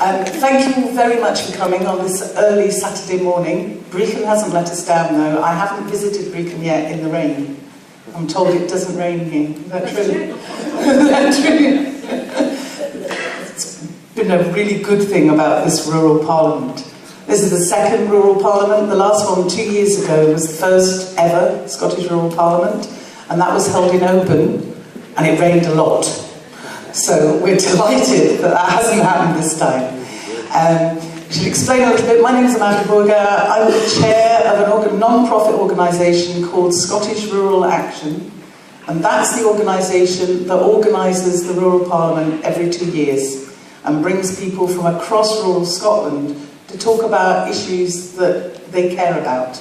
Thank you all very much for coming on this early Saturday morning. Brecon hasn't let us down though. I haven't visited Brecon yet in the rain. I'm told it doesn't rain here. Is that true? That's true. It's been a really good thing about this rural parliament. This is the second rural parliament. The last one 2 years ago was the first ever Scottish rural parliament, and that was held in Oban, and it rained a lot. So we're delighted that that hasn't happened this time. I should explain a little bit. My name is Amanda Borger. I'm the chair of a non-profit organisation called Scottish Rural Action, and that's the organisation that organises the rural parliament every 2 years and brings people from across rural Scotland to talk about issues that they care about.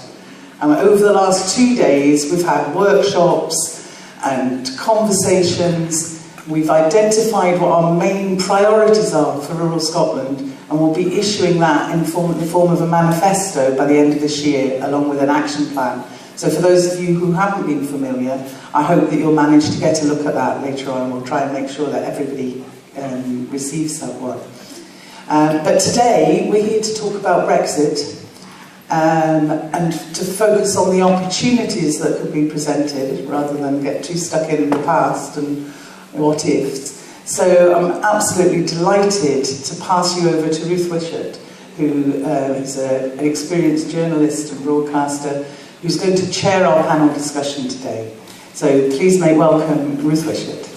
Over the last 2 days, we've had workshops and conversations. We've identified what our main priorities are for rural Scotland, and we'll be issuing that in the form of a manifesto by the end of this year, along with an action plan. So for those of you who haven't been familiar, I hope that you'll manage to get a look at that later on. We'll try and make sure that everybody receives that one. But today, we're here to talk about Brexit and to focus on the opportunities that could be presented, rather than get too stuck in the past and what ifs. So I'm absolutely delighted to pass you over to Ruth Wishart, who is an experienced journalist and broadcaster, who's going to chair our panel discussion today. So please make welcome Ruth Wishart.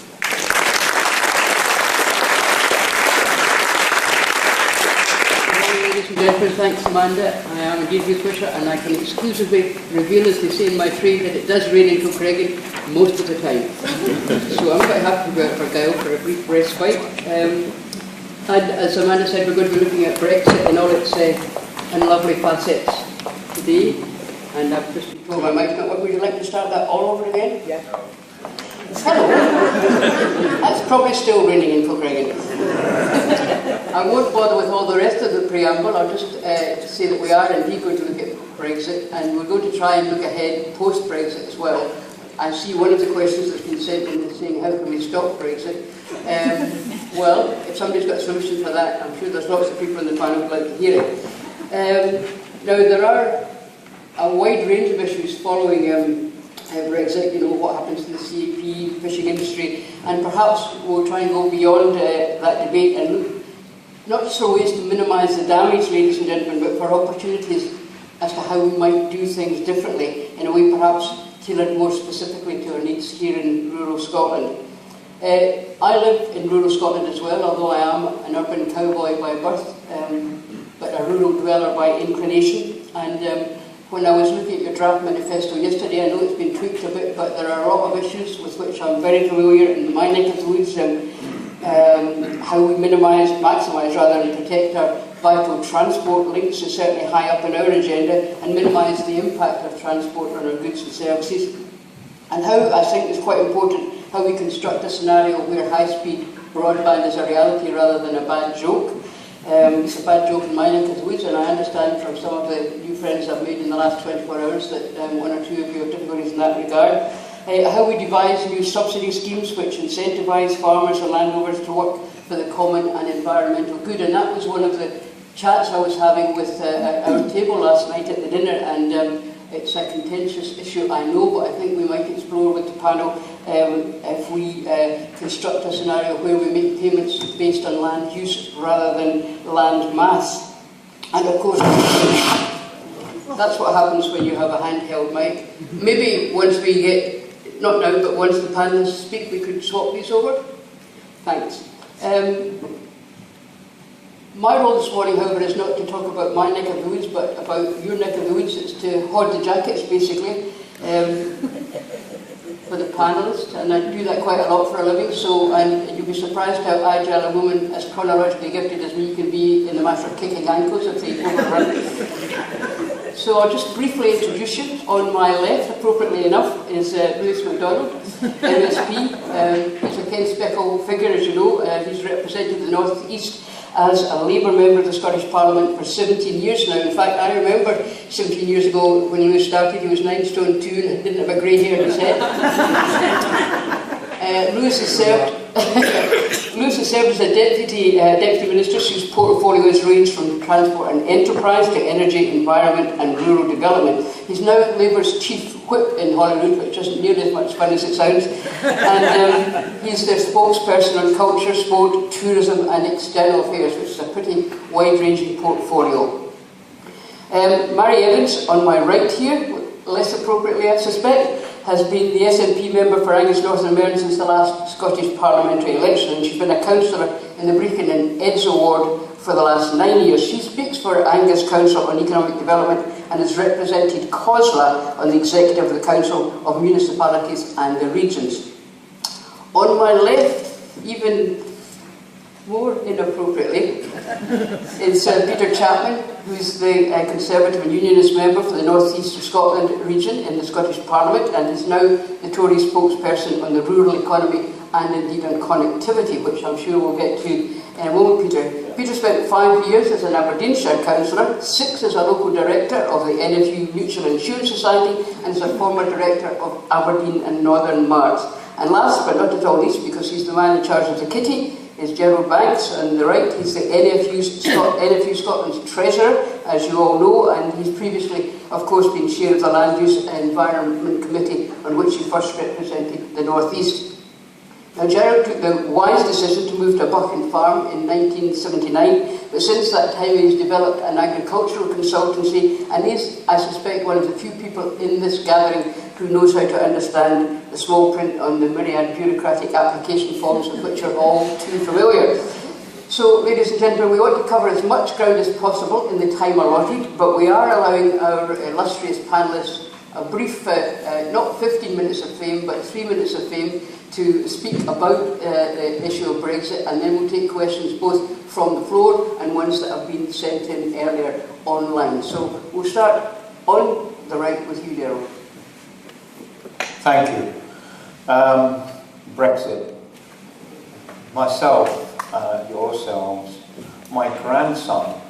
Thanks, Amanda. I am indeed Ruth Wishart, and I can exclusively reveal, as they say in my trade, that it does rain in Kilcreggan most of the time. So I'm quite happy to go out for Gael for a brief respite. And as Amanda said, we're going to be looking at Brexit and all its unlovely facets today. And I've just been told my mic's not working. Would you like to start that all over again? Yeah. Hello. That's probably still raining in Kilcreggan. I won't bother with all the rest of the preamble. I'll just say that we are indeed going to look at Brexit, and we're going to try and look ahead post-Brexit as well. I see one of the questions that's been sent in is saying, how can we stop Brexit? Well, if somebody's got a solution for that, I'm sure there's lots of people in the panel who'd like to hear it. Now, there are a wide range of issues following Brexit, you know, what happens to the CAP, fishing industry, and perhaps we'll try and go beyond that debate and look not just for ways to minimise the damage, ladies and gentlemen, but for opportunities as to how we might do things differently, in a way perhaps tailored more specifically to our needs here in rural Scotland. I live in rural Scotland as well, although I am an urban cowboy by birth, but a rural dweller by inclination. And when I was looking at your draft manifesto yesterday, I know it's been tweaked a bit, but there are a lot of issues with which I'm very familiar in my neck of the woods. How we maximise rather, and protect our vital transport links is certainly high up on our agenda, and minimise the impact of transport on our goods and services. And how, I think, is quite important, how we construct a scenario where high-speed broadband is a reality rather than a bad joke. It's a bad joke in my neck of the woods, and I understand from some of the new friends I've made in the last 24 hours that one or two of you have difficulties in that regard. How we devise new subsidy schemes which incentivise farmers and landowners to work for the common and environmental good. And that was one of the chats I was having with our table last night at the dinner, and it's a contentious issue, I know, but I think we might explore with the panel if we construct a scenario where we make payments based on land use rather than land mass. And of course, that's what happens when you have a handheld mic. Maybe once we get, not now, but once the panelists speak, we could swap these over. Thanks. My role this morning, however, is not to talk about my neck of the woods, but about your neck of the woods. It's to hoard the jackets, basically, for the panellists, and I do that quite a lot for a living, so you'll be surprised how agile a woman as chronologically gifted as me can be in the matter of kicking ankles if they overrun. So I'll just briefly introduce you. On my left, appropriately enough, is Lewis MacDonald, MSP. He's a Ken Speckle figure, as you know. He's represented the North East as a Labour member of the Scottish Parliament for 17 years now. In fact, I remember 17 years ago when Lewis started, he was 9 stone 2 and didn't have a grey hair in his head. Lewis has served as a deputy minister whose portfolio has ranged from transport and enterprise to energy, environment and rural development. He's now Labour's chief whip in Holyrood, which isn't nearly as much fun as it sounds. And he's their spokesperson on culture, sport, tourism and external affairs, which is a pretty wide-ranging portfolio. Mary Evans, on my right here, less appropriately I suspect, has been the SNP member for Angus North and Mearns since the last Scottish parliamentary election, and she's been a councillor in the Brecon and Edzo ward for the last 9 years. She speaks for Angus Council on Economic Development and has represented COSLA on the executive of the Council of Municipalities and the Regions. On my left, even more inappropriately, is Peter Chapman, who's the Conservative and Unionist member for the North East of Scotland region in the Scottish Parliament, and is now the Tory spokesperson on the rural economy and indeed on connectivity, which I'm sure we'll get to in a moment, Peter. Peter spent 5 years as an Aberdeenshire councillor, 6 as a local director of the NFU Mutual Insurance Society, and is a former director of Aberdeen and Northern Mars. And last but not at all least, because he's the man in charge of the kitty, is Gerald Banks. On the right, he's the NFU Scotland's treasurer, as you all know, and he's previously, of course, been chair of the Land Use and Environment Committee, on which he first represented the North East. Now, Gerald took the wise decision to move to Buchan Farm in 1979, but since that time he's developed an agricultural consultancy, and is, I suspect, one of the few people in this gathering who knows how to understand the small print on the myriad bureaucratic application forms with which you're all too familiar. So, ladies and gentlemen, we want to cover as much ground as possible in the time allotted, but we are allowing our illustrious panellists a brief, not 15 minutes of fame, but 3 minutes of fame to speak about the issue of Brexit, and then we'll take questions both from the floor and ones that have been sent in earlier online. So we'll start on the right with you, Daryl. Thank you. Brexit. Myself, yourselves, my grandson,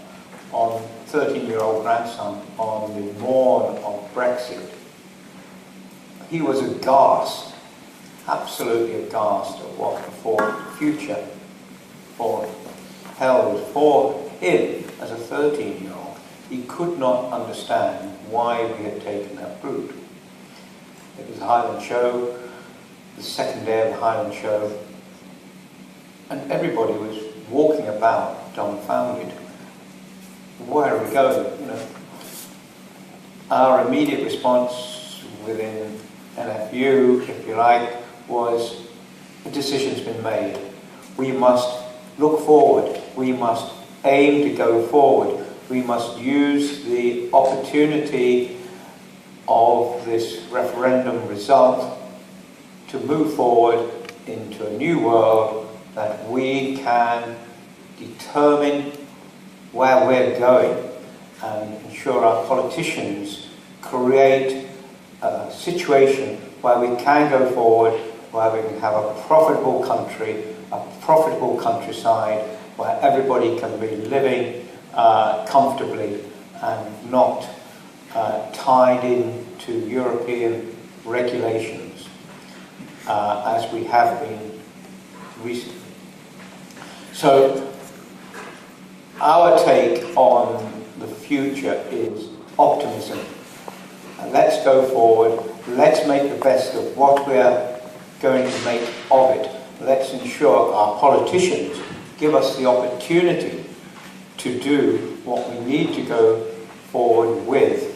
13-year-old grandson, on the morn of Brexit, he was aghast, absolutely aghast at what the future held for him as a 13-year-old. He could not understand why we had taken that route. It was a Highland show, the second day of the Highland show, and everybody was walking about dumbfounded. Where are we going? You know, our immediate response within NFU, if you like, was a decision's been made. We must look forward. We must aim to go forward. We must use the opportunity of this referendum result to move forward into a new world that we can determine where we're going and ensure our politicians create a situation where we can go forward, where we can have a profitable country, a profitable countryside, where everybody can be living comfortably and not tied into European regulations as we have been recently. So our take on the future is optimism. Let's go forward. Let's make the best of what we are going to make of it. Let's ensure our politicians give us the opportunity to do what we need to go forward with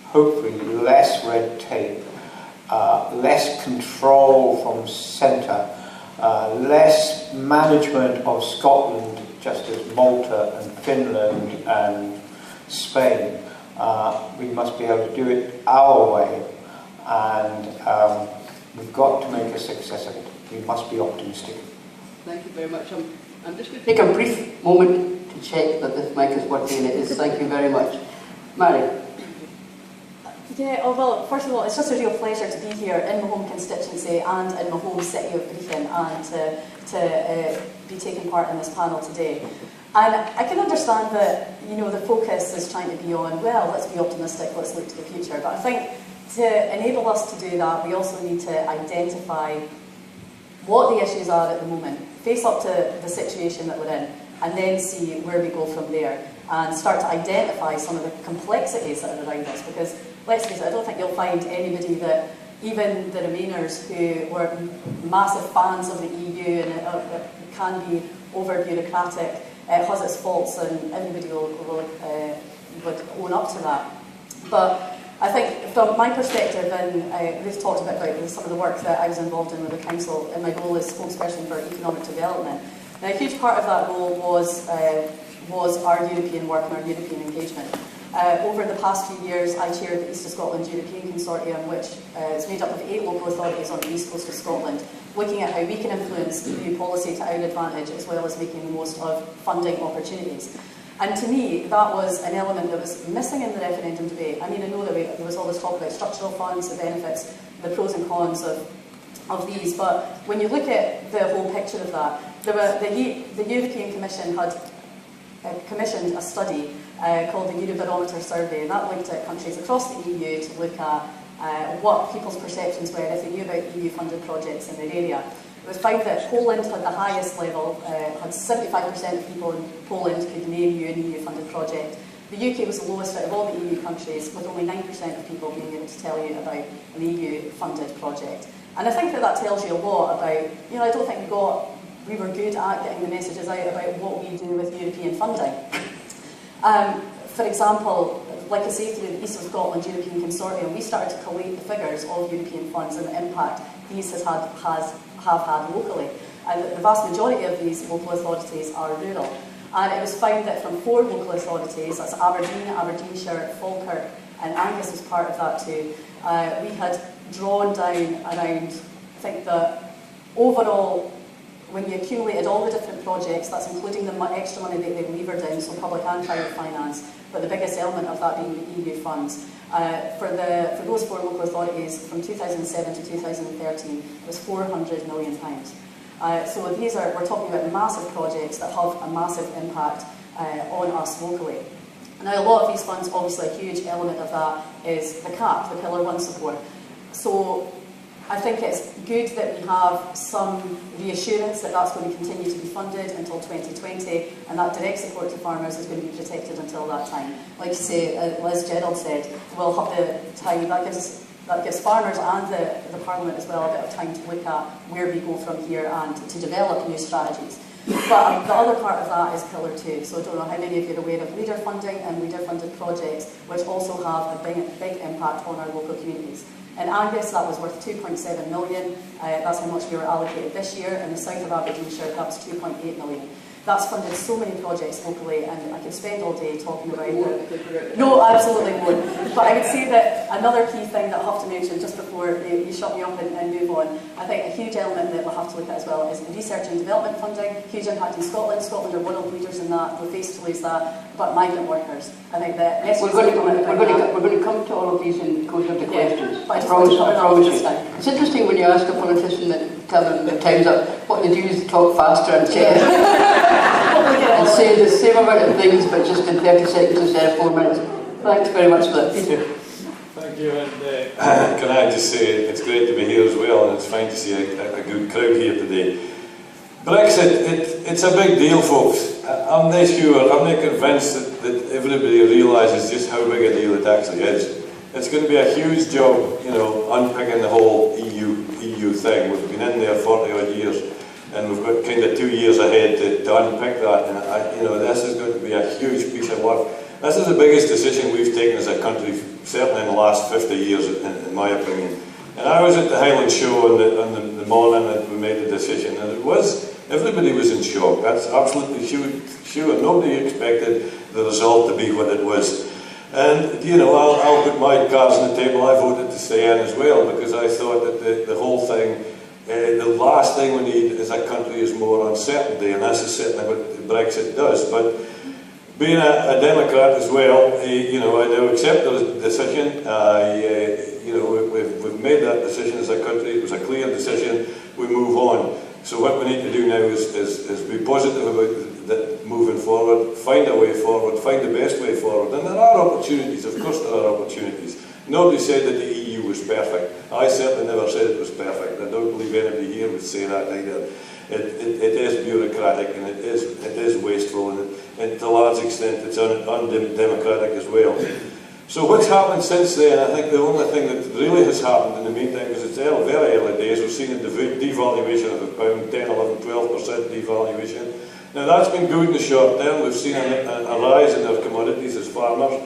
hopefully less red tape, less control from centre, less management of Scotland, just as Malta and Finland and Spain. We must be able to do it our way, and we've got to make a success of it. We must be optimistic. Thank you very much. I'm just going to take a brief moment to check that this mic is working, and it is. Thank you very much. Mary. Yeah, well, first of all, it's just a real pleasure to be here in my home constituency and in my home city of Brecon, and to be taking part in this panel today. And I can understand that, you know, the focus is trying to be on, well, let's be optimistic, let's look to the future. But I think to enable us to do that, we also need to identify what the issues are at the moment, face up to the situation that we're in, and then see where we go from there, and start to identify some of the complexities that are around us. Because, let's face it, I don't think you'll find anybody that, even the Remainers who were massive fans of the EU and it can be over-bureaucratic, has its faults, and everybody would own up to that. But I think from my perspective, and we've talked about some of the work that I was involved in with the Council in my role as spokesperson for economic development. Now, a huge part of that role was our European work and our European engagement. Over the past few years, I chaired the East of Scotland European Consortium, which is made up of 8 local authorities on the east coast of Scotland, looking at how we can influence EU policy to our advantage, as well as making the most of funding opportunities. And to me, that was an element that was missing in the referendum debate. I mean, I know that there was all this talk about structural funds, the benefits, the pros and cons of these, but when you look at the whole picture of that, the European Commission had commissioned a study called the Eurobarometer Survey, and that looked at countries across the EU to look at what people's perceptions were if they knew about EU-funded projects in their area. It was found that Poland had the highest level, had 75% of people in Poland could name you an EU-funded project. The UK was the lowest out of all the EU countries, with only 9% of people being able to tell you about an EU-funded project. And I think that tells you a lot about, I don't think we were good at getting the messages out about what we do with European funding. For example, like I say, through the East of Scotland European Consortium, we started to collate the figures of European funds and the impact these have had locally. And the vast majority of these local authorities are rural. And it was found that from 4 local authorities, that's Aberdeen, Aberdeenshire, Falkirk, and Angus was part of that too, we had drawn down around, I think that overall, when you accumulated all the different projects, that's including the extra money that they've levered in, so public and private finance, but the biggest element of that being the EU funds. For those 4 local authorities, from 2007 to 2013, it was £400 million. So we're talking about massive projects that have a massive impact on us locally. Now, a lot of these funds, obviously a huge element of that is the CAP, the Pillar 1 support. So I think it's good that we have some reassurance that that's going to continue to be funded until 2020, and that direct support to farmers is going to be protected until that time. Like you say, as Gerald said, we'll have the time, that gives farmers and the Parliament as well a bit of time to look at where we go from here and to develop new strategies. But the other part of that is Pillar 2, so I don't know how many of you are aware of leader funding and leader-funded projects, which also have a big impact on our local communities. In Angus, that was worth 2.7 million. That's how much we were allocated this year. In the south of Aberdeenshire, that was 2.8 million. That's funded so many projects locally, and I could spend all day talking about it. No, absolutely won't. But I would say that another key thing that I have to mention just before you shut me up and move on, I think a huge element that we'll have to look at as well is research and development funding. Huge impact in Scotland. Scotland are world leaders in that. We're faced to lose that. But migrant workers, I think that we're going to come to all of these in the course of the questions. But I promise you. It's interesting when you ask a politician that tell them the time's up. What they do is talk faster and and say the same amount of things, but just in 30 seconds instead of 4 minutes. Thanks very much for that, Peter. Thank you, and can I just say it's great to be here as well, and it's fine to see a good crowd here today. Brexit, it's a big deal, folks. I'm not sure, I'm not convinced that everybody realises just how big a deal it actually is. It's going to be a huge job, unpicking the whole EU thing. We've been in there 40 odd years, and we've got kind of 2 years ahead to unpick that. And this is going to be a huge piece of work. This is the biggest decision we've taken as a country, certainly in the last 50 years, in my opinion. And I was at the Highland Show on the morning that we made the decision, and everybody was in shock. That's absolutely sure. Nobody expected the result to be what it was. And, I'll put my cards on the table. I voted to stay in as well, because I thought that the whole thing, the last thing we need as a country is more uncertainty, and that's certainly what Brexit does. But being a Democrat as well, I do accept the decision. We've made that decision as a country. It was a clear decision. We move on. So what we need to do now is be positive about that moving forward, find a way forward, find the best way forward. And there are opportunities, of course there are opportunities. Nobody said that the EU was perfect. I certainly never said it was perfect. I don't believe anybody here would say that either. It is bureaucratic and it is wasteful, and to a large extent it's undemocratic as well. So what's happened since then? I think the only thing that really has happened in the meantime, because it's very early days, we've seen a devaluation of the pound, 10, 11, 12% devaluation. Now that's been good in the short term. We've seen a rise in our commodities as farmers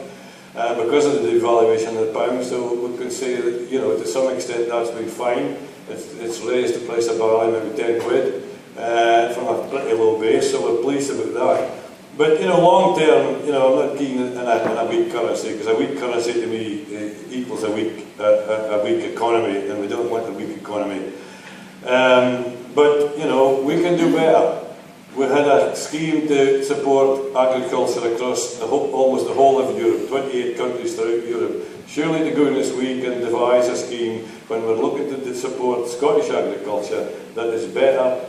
because of the devaluation of the pound, so we can say that, you know, to some extent that's been fine. It's raised the price of barley maybe 10 quid from a pretty low base, so we're pleased about that. But, you know, long term, you know, I'm not keen in a weak currency, because a weak currency to me equals a weak economy, and we don't want a weak economy. But, you know, we can do better. We had a scheme to support agriculture across almost the whole of Europe, 28 countries throughout Europe. Surely to go in this week and devise a scheme when we're looking to support Scottish agriculture that is better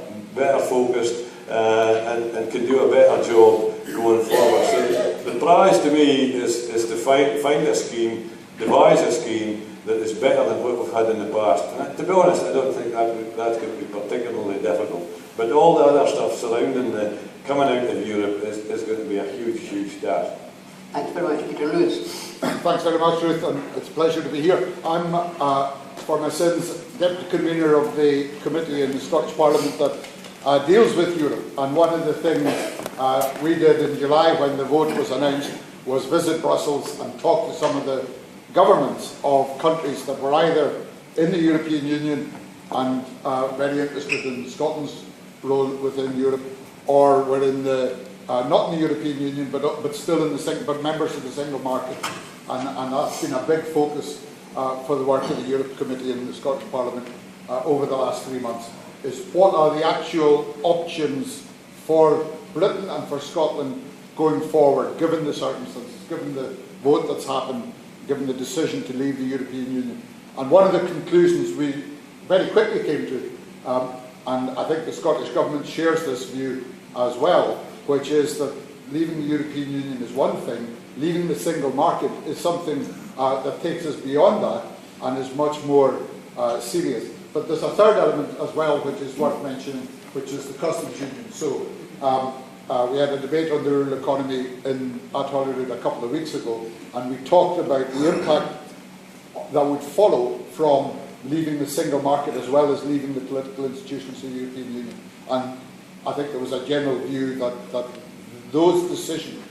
focused, and can do a better job going forward. So the prize to me is to find a scheme, devise a scheme that is better than what we've had in the past. And to be honest, I don't think that's going to be particularly difficult. But all the other stuff surrounding the coming out of Europe is going to be a huge, huge task. Thanks very much, Peter Lewis. Thanks very much, Ruth, and it's a pleasure to be here. I'm, for my sins, Deputy Convener of the committee in the Scottish Parliament that deals with Europe. And one of the things we did in July when the vote was announced was visit Brussels and talk to some of the governments of countries that were either in the European Union and very interested in Scotland's role within Europe, or were in the not in the European Union, but still in the but members of the single market, and that's been a big focus for the work of the Europe Committee in the Scottish Parliament over the last 3 months. Is what are the actual options for Britain and for Scotland going forward, given the circumstances, given the vote that's happened, given the decision to leave the European Union. And one of the conclusions we very quickly came to, and I think the Scottish Government shares this view as well, which is that leaving the European Union is one thing, leaving the single market is something that takes us beyond that and is much more serious. But there's a third element as well which is worth mentioning, which is the customs union. So we had a debate on the rural economy at Holyrood a couple of weeks ago, and we talked about the impact that would follow from leaving the single market as well as leaving the political institutions of the European Union. And I think there was a general view that those decisions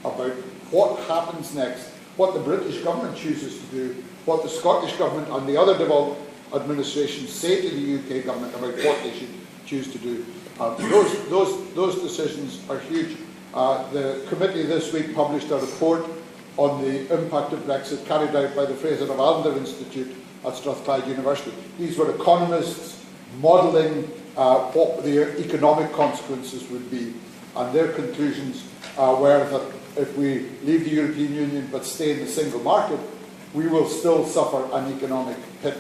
about what happens next, what the British government chooses to do, what the Scottish government and the other devolved administrations say to the UK government about what they should choose to do, those decisions are huge. The committee this week published a report on the impact of Brexit carried out by the Fraser of Allender Institute at Strathclyde University. These were economists modelling what the economic consequences would be, and their conclusions were that if we leave the European Union but stay in the single market, we will still suffer an economic hit.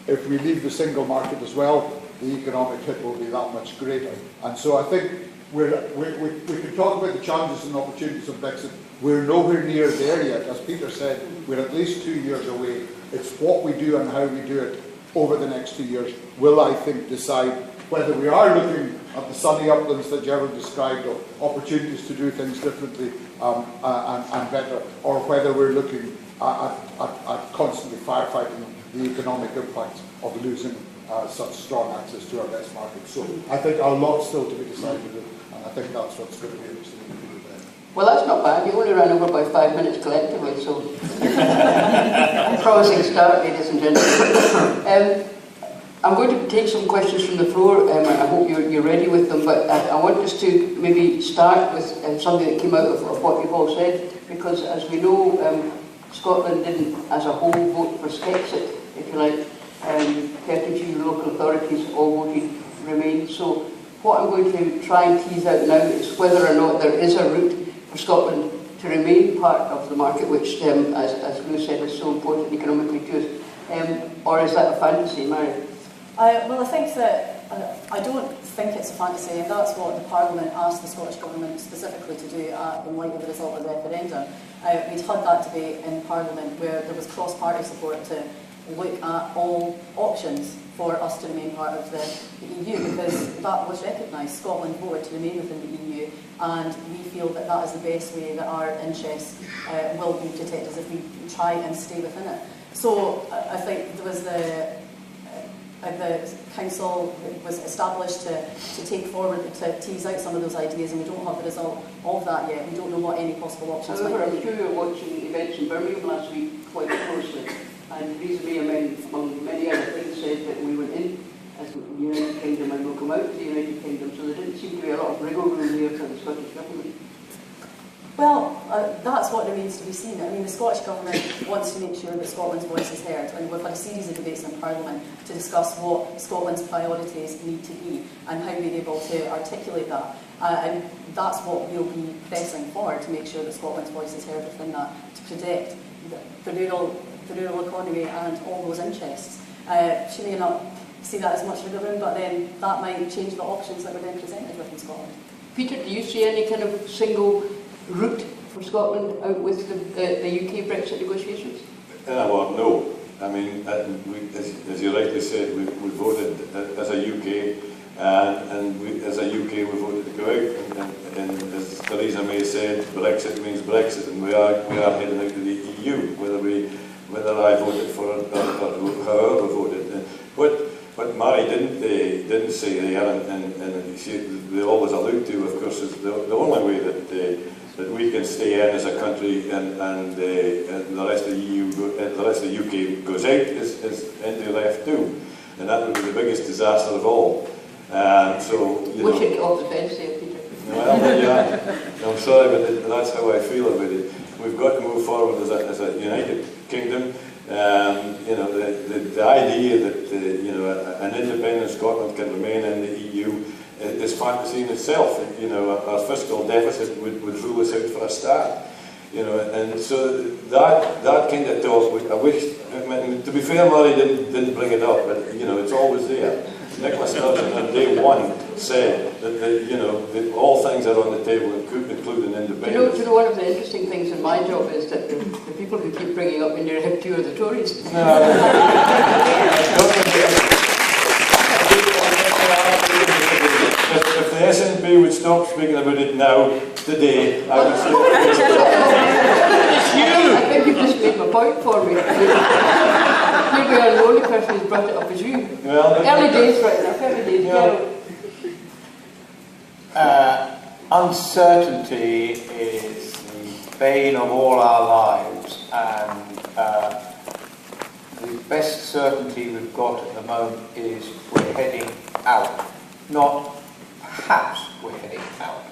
If we leave the single market as well, the economic hit will be that much greater. And so I think we can talk about the challenges and opportunities of Brexit. We're nowhere near there yet. As Peter said, we're at least 2 years away. It's what we do and how we do it over the next 2 years will, I think, decide whether we are looking at the sunny uplands that Gerald described, of opportunities to do things differently and better, or whether we're looking at constantly firefighting the economic impacts of losing such strong access to our best market. So I think a lot still to be decided, and I think that's what's going to be interesting to do there. Well, that's not bad. You only ran over by 5 minutes collectively, so promising start, ladies and gentlemen. I'm going to take some questions from the floor. I hope you're ready with them, but I want us to maybe start with something that came out of what you've all said, because as we know, Scotland didn't, as a whole, vote for Brexit, if you like. 32 local authorities all voted Remain. So what I'm going to try and tease out now is whether or not there is a route for Scotland to remain part of the market, which, as Lou said, is so important economically to us. Or is that a fantasy, Mary? Well, I think that I don't think it's a fantasy, and that's what the Parliament asked the Scottish Government specifically to do in light of the result of the referendum. We'd had that debate in Parliament where there was cross-party support to look at all options for us to remain part of the EU, because that was recognised. Scotland voted to remain within the EU, and we feel that that is the best way that our interests will be protected if we try and stay within it. So I think there was the council was established to take forward, to tease out some of those ideas, and we don't have the result of that yet. We don't know what any possible options However, might I'm be. sure you were watching events in Birmingham last week quite closely, and Theresa May, among many other things, said that we went in as the United Kingdom and we'll come out of the United Kingdom, so there didn't seem to be a lot of wriggle room here for the Scottish Government. Well, that's what remains to be seen. I mean, the Scottish Government wants to make sure that Scotland's voice is heard, and we've had a series of debates in Parliament to discuss what Scotland's priorities need to be and how we're able to articulate that. And that's what we'll be pressing for, to make sure that Scotland's voice is heard within that, to protect the rural economy and all those interests. She may not see that as much wiggle room, but then that might change the options that we're then presented with in Scotland. Peter, do you see any kind of single route for Scotland out with the UK Brexit negotiations? Well, no. I mean, as you rightly said, we voted as a UK, and as a UK we voted to go out. And as Theresa May said, Brexit means Brexit, and we are heading out to the EU, whether I voted for it or however voted. And what Mary didn't say there, and they always allude to, of course, is the only way that we can stay in as a country and the rest of the EU, the rest of the UK goes out is into left too, and that would be the biggest disaster of all. So you know. We should get off the fence there, Peter. Well, yeah, I'm sorry, but that's how I feel about it. We've got to move forward as a United Kingdom. You know, the idea that you know, an independent Scotland can remain in the EU is fantasy in itself. You know, our fiscal deficit would rule us out for a start. You know, and so that kind of talk, I wish. I mean, to be fair, Murray didn't bring it up, but you know, it's always there. Nicola Sturgeon on day one said that you know, that all things are on the table, including independence. Do you know, one of the interesting things in my job is that the people who keep bringing up India have two are the Tories. If the SNP would stop speaking about it now, today, I would say It's you! I think you've just made my point for me. Maybe I'm the only person who's brought it up as you. well, Early days, right enough, early days. Yeah. Uncertainty is the bane of all our lives, and the best certainty we've got at the moment is we're heading out, not perhaps we're heading out.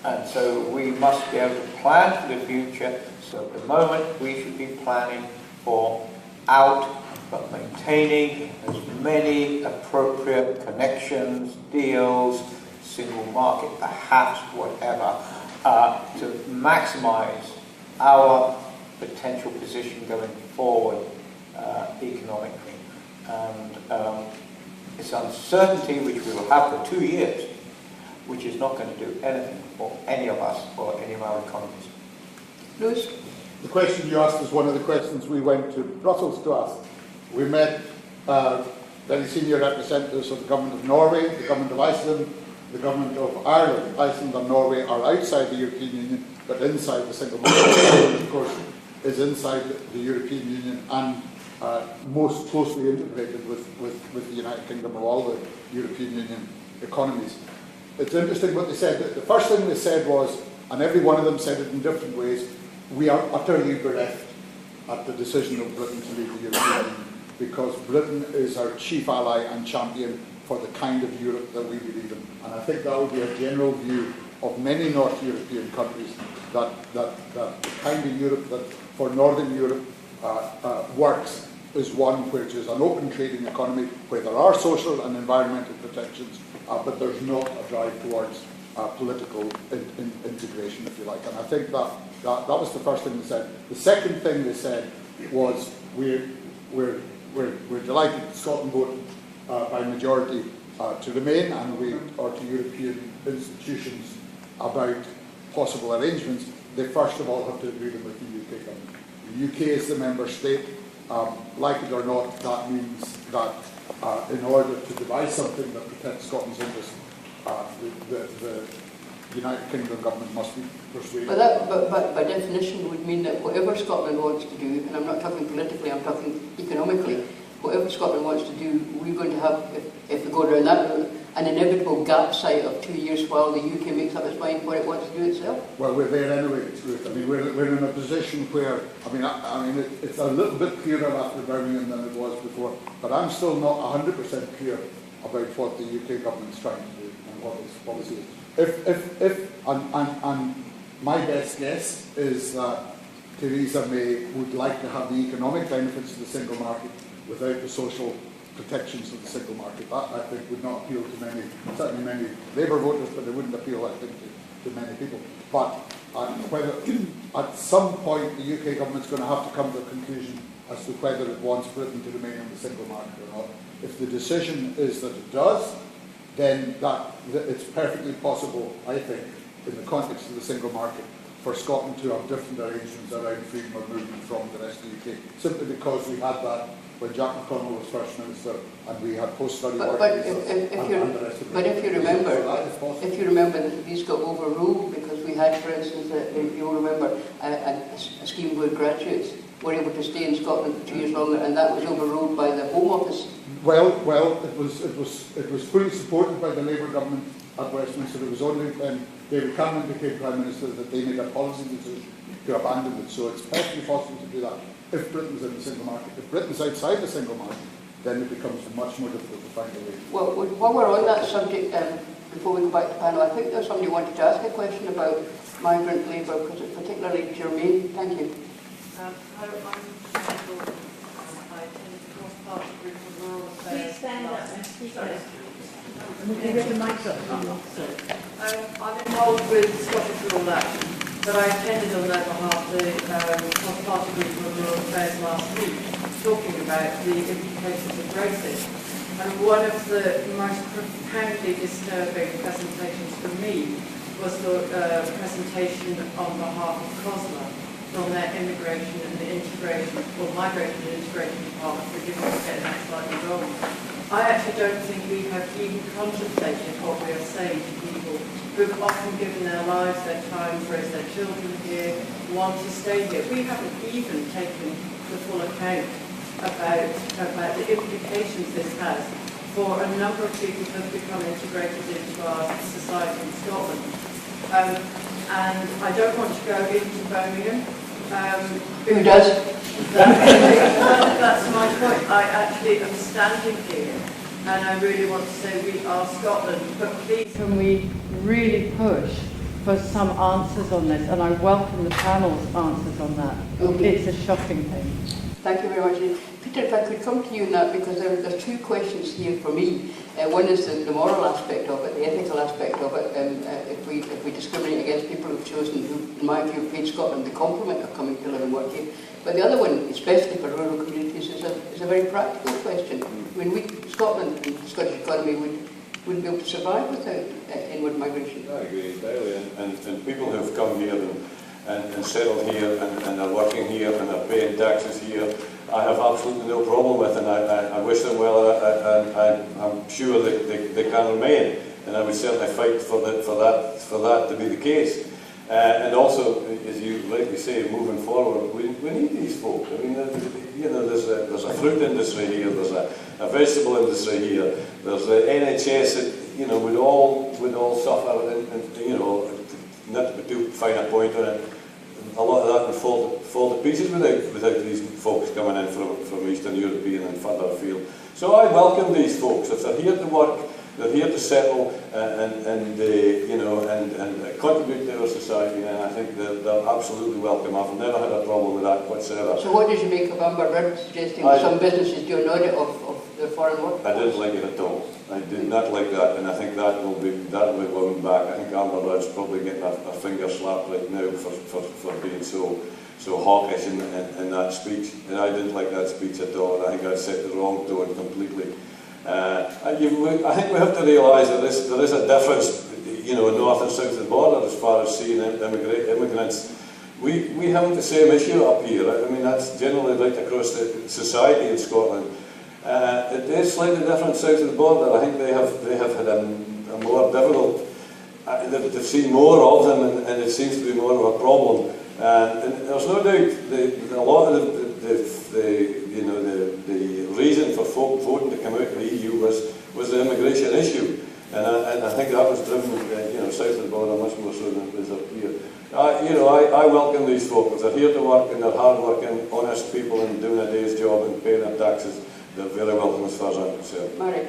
And so we must be able to plan for the future. So at the moment we should be planning for out, but maintaining as many appropriate connections, deals, single market, perhaps whatever, to maximise our potential position going forward economically. And it's uncertainty which we will have for 2 years, which is not going to do anything for any of us or any of our economies. Lewis? The question you asked is one of the questions we went to Brussels to ask. We met very senior representatives of the Government of Norway, the Government of Iceland, the Government of Ireland. Iceland and Norway are outside the European Union, but inside the single market. Ireland, of course, is inside the European Union and most closely integrated with the United Kingdom of all the European Union economies. It's interesting what they said. The first thing they said was, and every one of them said it in different ways, we are utterly bereft at the decision of Britain to leave the European Union, because Britain is our chief ally and champion for the kind of Europe that we believe in. And I think that would be a general view of many North European countries, that the kind of Europe that for Northern Europe works is one which is an open trading economy where there are social and environmental protections, but there's not a drive towards political integration, if you like. And I think that was the first thing they said. The second thing they said was we're delighted Scotland voted by majority to remain, and we are to European institutions about possible arrangements, they first of all have to agree them with the UK government. The UK is the member state. Like it or not, that means that in order to devise something that protects Scotland's interests, the United Kingdom government must be persuaded. But by definition would mean that whatever Scotland wants to do, and I'm not talking politically, I'm talking economically, whatever Scotland wants to do, we're going to have, if we go down that route, an inevitable gap sight of 2 years while the UK makes up its mind what it wants to do itself. Well, we're there anyway, Ruth. I mean, we're in a position where, I mean, it's a little bit clearer after Birmingham than it was before, but I'm still not 100% clear about what the UK government's trying to do and what its policy is. And my best guess is that Theresa May would like to have the economic benefits of the single market without the social protections of the single market. That, I think, would not appeal to many, certainly many Labour voters, but it wouldn't appeal, I think, to many people. But whether at some point the UK government's going to have to come to a conclusion as to whether it wants Britain to remain in the single market or not. If the decision is that it does, then it's perfectly possible, I think, in the context of the single market, for Scotland to have different arrangements around freedom of movement from the rest of the UK, simply because we had that when Jack McConnell was First Minister and we had post-study work visas and the rest of it. But if you remember that these got overruled because we had, for instance, you'll remember, a scheme where graduates were able to stay in Scotland for 2 years longer, and that was overruled by the Home Office. Well, it was fully supported by the Labour government at Westminster. It was only when David Cameron became Prime Minister that they made a policy decision to abandon it. So it's perfectly possible to do that if Britain's in the single market. If Britain's outside the single market, then it becomes much more difficult to find a way. Well, while we're on that subject, before we go back to the panel, I think there's somebody who wanted to ask a question about migrant labour, because it's particularly germane. Thank you. I'm Michael. I attend the cross-party group for rural affairs. Please stand up and speak. Sorry. Can you get the mic up? I'm involved with Scottish Rural Action, but I attended on their behalf the cross-party group for rural affairs last week, talking about the implications of Brexit. And one of the most profoundly disturbing presentations for me was the presentation on behalf of COSLA from their immigration and integration, or migration and integration department. Forgive me for getting that slightly wrong. I actually don't think we have even contemplated what we are saying to people who've often given their lives, their time, raised their children here, want to stay here. We haven't even taken the full account about the implications this has for a number of people who have become integrated into our society in Scotland. And I don't want to go into Birmingham. Who does? That's my point. I actually am standing here and I really want to say we are Scotland, but please can we really push for some answers on this, and I welcome the panel's answers on that. Okay. It's a shocking thing. Thank you very much. Peter, if I could come to you on that, because there are two questions here for me. One is the moral aspect of it, the ethical aspect of it, if we discriminate against people who've chosen, who, in my view, paid Scotland the compliment of coming to live and work here. But the other one, especially for rural communities, is a very practical question. I mean, Scotland and the Scottish economy wouldn't be able to survive without inward migration. I agree entirely. And people who have come here and settled here and are working here and are paying taxes here, I have absolutely no problem with, and I wish them well, and I'm sure that they can remain, and I would certainly fight for that to be the case. And also, as you rightly say, moving forward, we need these folks. I mean, there's a fruit industry here, there's a vegetable industry here, there's the NHS that would all suffer, and not to be too fine a point on it. A lot of that would fall to pieces without these folks coming in from Eastern European and further afield. So I welcome these folks. If they're here to work, they're here to settle and contribute to our society, and I think they're absolutely welcome. I've never had a problem with that whatsoever. So what did you make of Amber Rudd suggesting that some businesses do an audit of their foreign workforce? I didn't like it at all. I did not like that, and I think that will be wound back. I think Amber Rudd's probably getting her finger slapped right now for being so hawkish in that speech, and I didn't like that speech at all, and I think I set the wrong tone completely. I I think we have to realise that there is a difference, you know, north and south of the border as far as seeing immigrants. We have the same issue up here. I mean, that's generally right across the society in Scotland. It is slightly different south of the border. I think they have had a more difficult. They've seen more of them, and it seems to be more of a problem. And there's no doubt a lot of the reason for folk voting to come out of the EU was the immigration issue, and I think that was driven south of the border much more so than it was up here. I welcome these folk. If they're here to work and they're hard-working, honest people and doing a day's job and paying their taxes, they're very welcome as far as I'm concerned. Mary.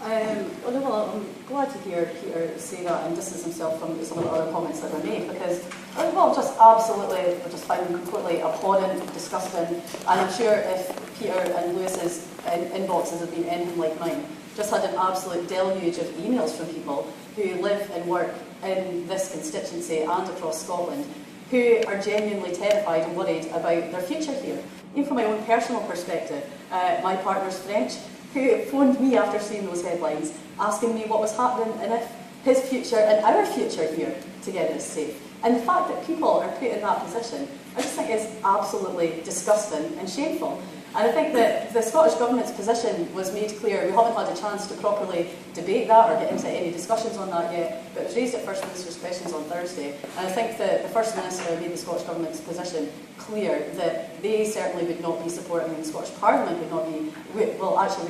Well, I'm glad to hear Peter say that and distance himself from some of the other comments that were made, because just find them completely abhorrent, disgusting, and I'm sure if Peter and Lewis's inboxes had been anything like mine, just had an absolute deluge of emails from people who live and work in this constituency and across Scotland, who are genuinely terrified and worried about their future here. Even from my own personal perspective, my partner's French, who phoned me after seeing those headlines, asking me what was happening and if his future and our future here together is safe. And the fact that people are put in that position, I just think is absolutely disgusting and shameful. And I think that the Scottish Government's position was made clear. We haven't had a chance to properly debate that or get into any discussions on that yet, but it was raised at First Minister's questions on Thursday. And I think that the First Minister made the Scottish Government's position clear that they certainly would not be supporting, and the Scottish Parliament would not be, would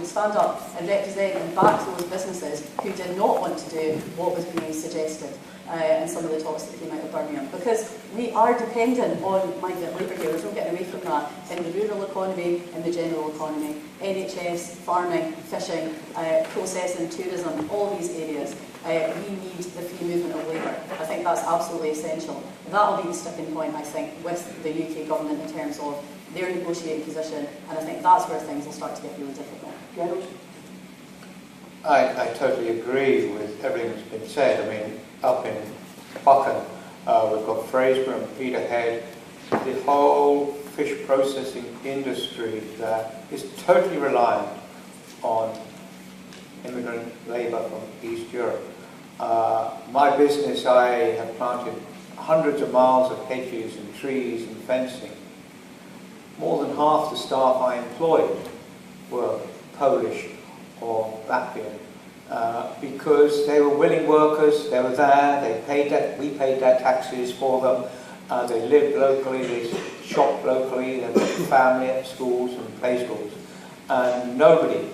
stand up and represent and back those businesses who did not want to do what was being suggested. And some of the talks that came out of Birmingham, because we are dependent on migrant labour here. There's no getting away from that in the rural economy, in the general economy, NHS, farming, fishing, processing, tourism, all these areas. We need the free movement of labour. I think that's absolutely essential. That will be the sticking point, I think, with the UK government in terms of their negotiating position, and I think that's where things will start to get really difficult. Gerald? I totally agree with everything that's been said. I mean, up in Buchan, we've got Fraserburgh and Peterhead, the whole fish processing industry that is totally reliant on immigrant labour from East Europe. My business, I have planted hundreds of miles of hedges and trees and fencing. More than half the staff I employed were Polish or Latvian. Because they were willing workers, they were there, we paid their taxes for them, they lived locally, they shopped locally, they had family at schools and play schools. And nobody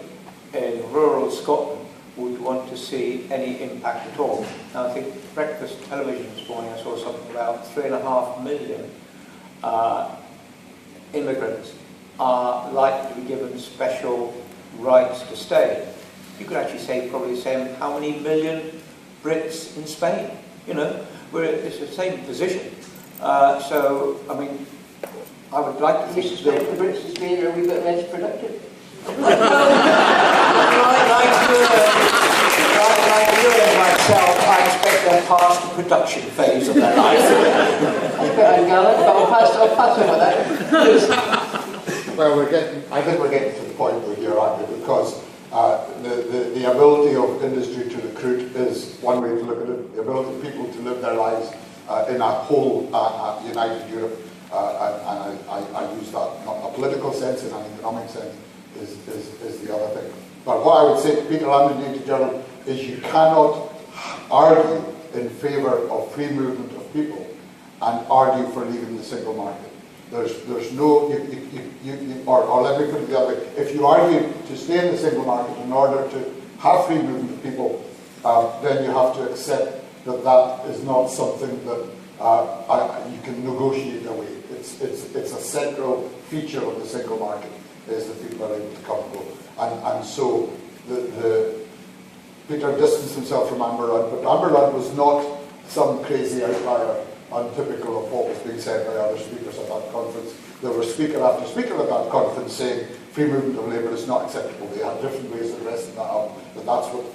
in rural Scotland would want to see any impact at all. Now I think breakfast television this morning, I saw something about 3.5 million immigrants are likely to be given special rights to stay. You could actually say probably the same, how many million Brits in Spain? You know, it's the same position. So, I mean, I would like to think suspect the Brits in Spain are a wee bit less productive. like you and myself, I expect they're past the production phase of their life. That's a bit ungallant, but I'll pass over that. Well, I think we're getting to the point where here, aren't we? Because the ability of industry to recruit is one way to look at it. The ability of people to live their lives in a whole united Europe, and I use that not in a political sense, in an economic sense, is the other thing. But what I would say to Peter and indeed to Gerald is you cannot argue in favour of free movement of people and argue for leaving the single market. There's no, or let me put it the other way, if you argue to stay in the single market in order to have free movement of people, then you have to accept that that is not something that you can negotiate away. It's a central feature of the single market, is that people are able to come and go. And so Peter distanced himself from Amber Rudd, but Amber Rudd was not some crazy outlier untypical of what was being said by other speakers at that conference. There was speaker after speaker at that conference saying free movement of labour is not acceptable. They had different ways of dressing that up, but that's what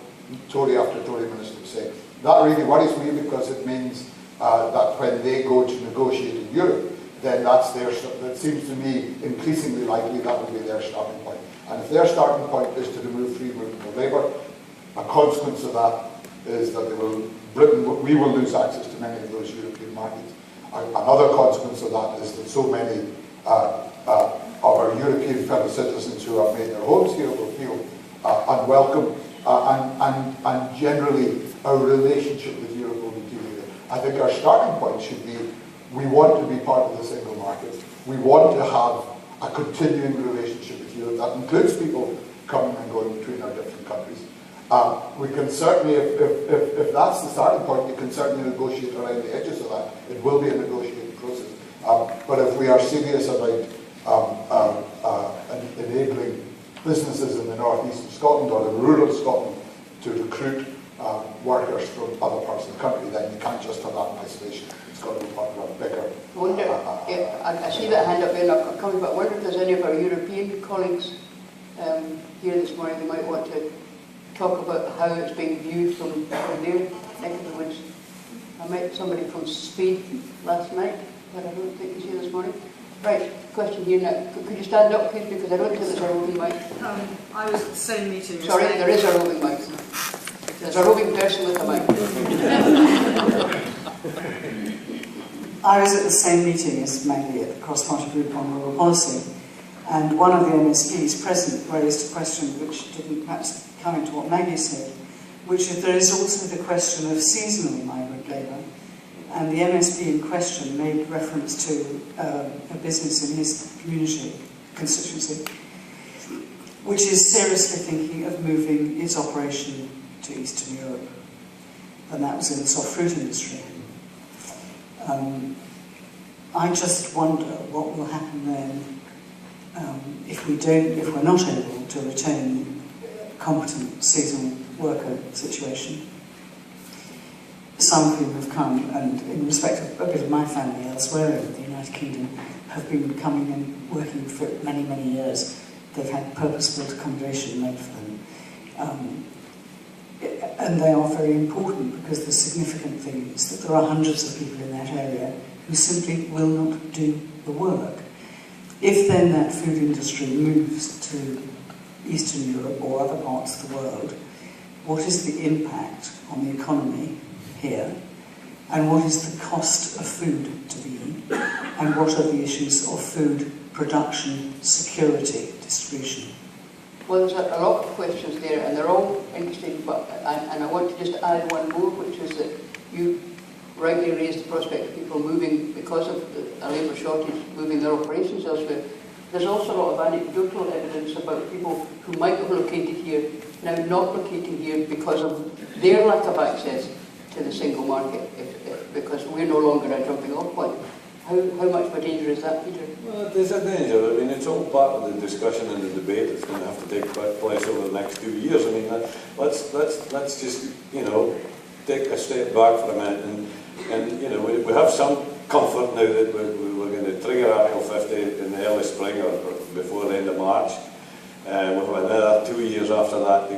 Tory after Tory minister was saying. That really worries me because it means that when they go to negotiate in Europe, then that's their, it seems to me increasingly likely that will be their starting point. And if their starting point is to remove free movement of labour, A consequence of that is that we will lose access to many of those European markets. Another consequence of that is that so many of our European fellow citizens who have made their homes here will feel unwelcome, and generally our relationship with Europe will deteriorate. I think our starting point should be, we want to be part of the single market. We want to have a continuing relationship with Europe. That includes people coming and going between our different countries. We can certainly, if that's the starting point, you can certainly negotiate around the edges of that. It will be a negotiating process. But if we are serious about enabling businesses in the northeast of Scotland or the rural Scotland to recruit workers from other parts of the country, then you can't just have that in isolation. It's got to be part of a bigger... I see that hand up there, and I'm coming back. I wonder if there's any of our European colleagues here this morning who might want to talk about how it's being viewed from their neck of the woods. I met somebody from Spain last night, but I don't think he's here this morning. Right, question here now. Could you stand up, please, because I don't think there's a roving mic. I was at the same meeting. Sorry, there is a roving mic. There's a roving person with a mic. I was at the same meeting as Maggie at the Cross-Party Group on Rural Policy, and one of the MSPs present raised a question which didn't perhaps come into what Maggie said, which is there is also the question of seasonal migrant labour. And the MSP in question made reference to a business in his community, constituency, which is seriously thinking of moving its operation to Eastern Europe. And that was in the soft fruit industry. I just wonder what will happen then if we're not able to retain competent seasonal worker situation. Some of whom have come, and in respect of a bit of my family elsewhere in the United Kingdom, have been coming and working for many, many years. They've had purpose-built accommodation made for them. And they are very important because the significant thing is that there are hundreds of people in that area who simply will not do the work. If then that food industry moves to Eastern Europe or other parts of the world, what is the impact on the economy here, and what is the cost of food to be eaten, and what are the issues of food production, security, distribution? Well, there's a lot of questions there, and they're all interesting, but and I want to just add one more, which is that you rightly raised the prospect of people moving because of a labour shortage, moving their operations elsewhere. There's also a lot of anecdotal evidence about people who might have located here, now not locating here because of their lack of access to the single market, because we're no longer a jumping off point. How much of a danger is that, Peter? Well, there's a danger. I mean, it's all part of the discussion and the debate that's going to have to take place over the next 2 years. I mean, let's just, take a step back for a minute, and we have some comfort now that we're going to trigger Article 50 in the early spring or before the end of March. We'll have another 2 years after that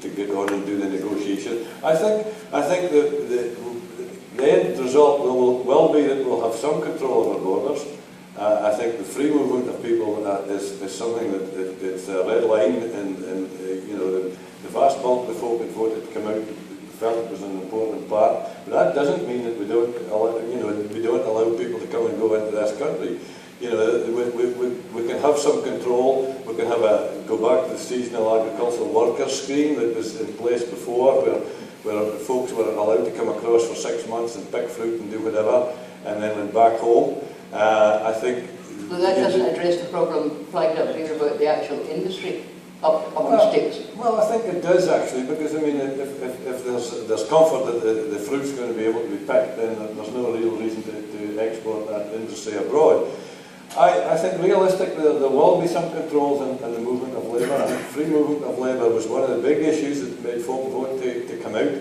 to get on and do the negotiation. I think the end result will be that we'll have some control over borders. I think the free movement of people is something that's a red line, and the vast bulk of the folk that voted to come out felt it was an important part. But that doesn't mean that we don't allow people to come and go into this country. We can have some control. We can go back to the seasonal agricultural workers scheme that was in place before, where folks were allowed to come across for 6 months and pick fruit and do whatever, and then went back home. I think... So that doesn't address the problem flagged up here about the actual industry up in sticks? Well, I think it does actually, because I mean, if there's comfort that the fruit's going to be able to be picked, then there's no real reason to export that industry abroad. I think realistically there will be some controls in the movement of labour. I think free movement of labour was one of the big issues that made folk vote to come out,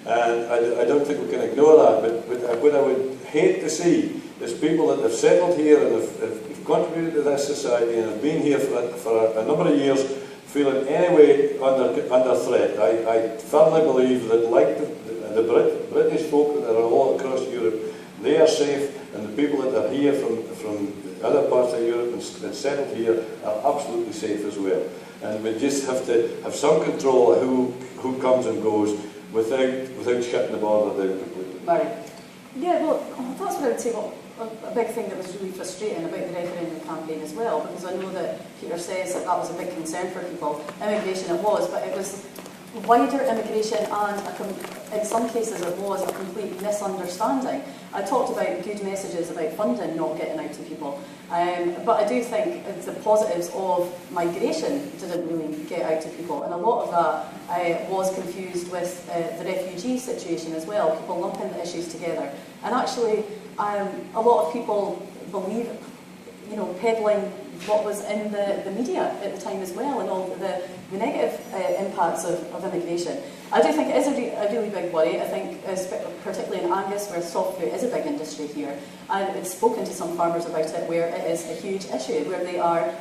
and I don't think we can ignore that. But what I would hate to see is people that have settled here and have contributed to this society and have been here for a number of years feeling anyway under threat. I firmly believe that, like the British folk that are all across Europe, they are safe. and the people that are here from other parts of Europe and settled here are absolutely safe as well. And we just have to have some control of who comes and goes without shutting the border down completely. Mary. Yeah, well, that's what I would say. Well, a big thing that was really frustrating about the referendum campaign as well, because I know that Peter says that that was a big concern for people. Immigration it was, but it was wider immigration and in some cases it was a complete misunderstanding. I talked about good messages about funding not getting out to people, but I do think the positives of migration didn't really get out to people, and a lot of that was confused with the refugee situation as well, people lumping the issues together. And actually a lot of people believe, peddling what was in the media at the time as well, and all the negative impacts of immigration. I do think it is a really big worry. I think, particularly in Angus, where soft fruit is a big industry here, and it's spoken to some farmers about it, where it is a huge issue, where they are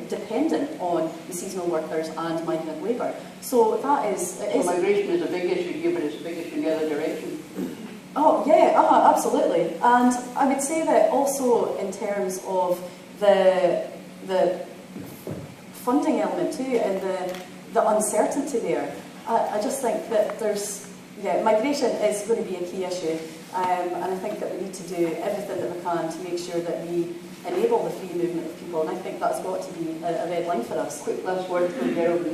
dependent on the seasonal workers and migrant labour. So that is... Migration is a big issue here, but it's a big issue in the other direction. Oh, yeah, absolutely. And I would say that also in terms of the funding element too, and the uncertainty there, I just think that migration is going to be a key issue, and I think that we need to do everything that we can to make sure that we enable the free movement of people, and I think that's got to be a red line for us. Quick last word from Gerald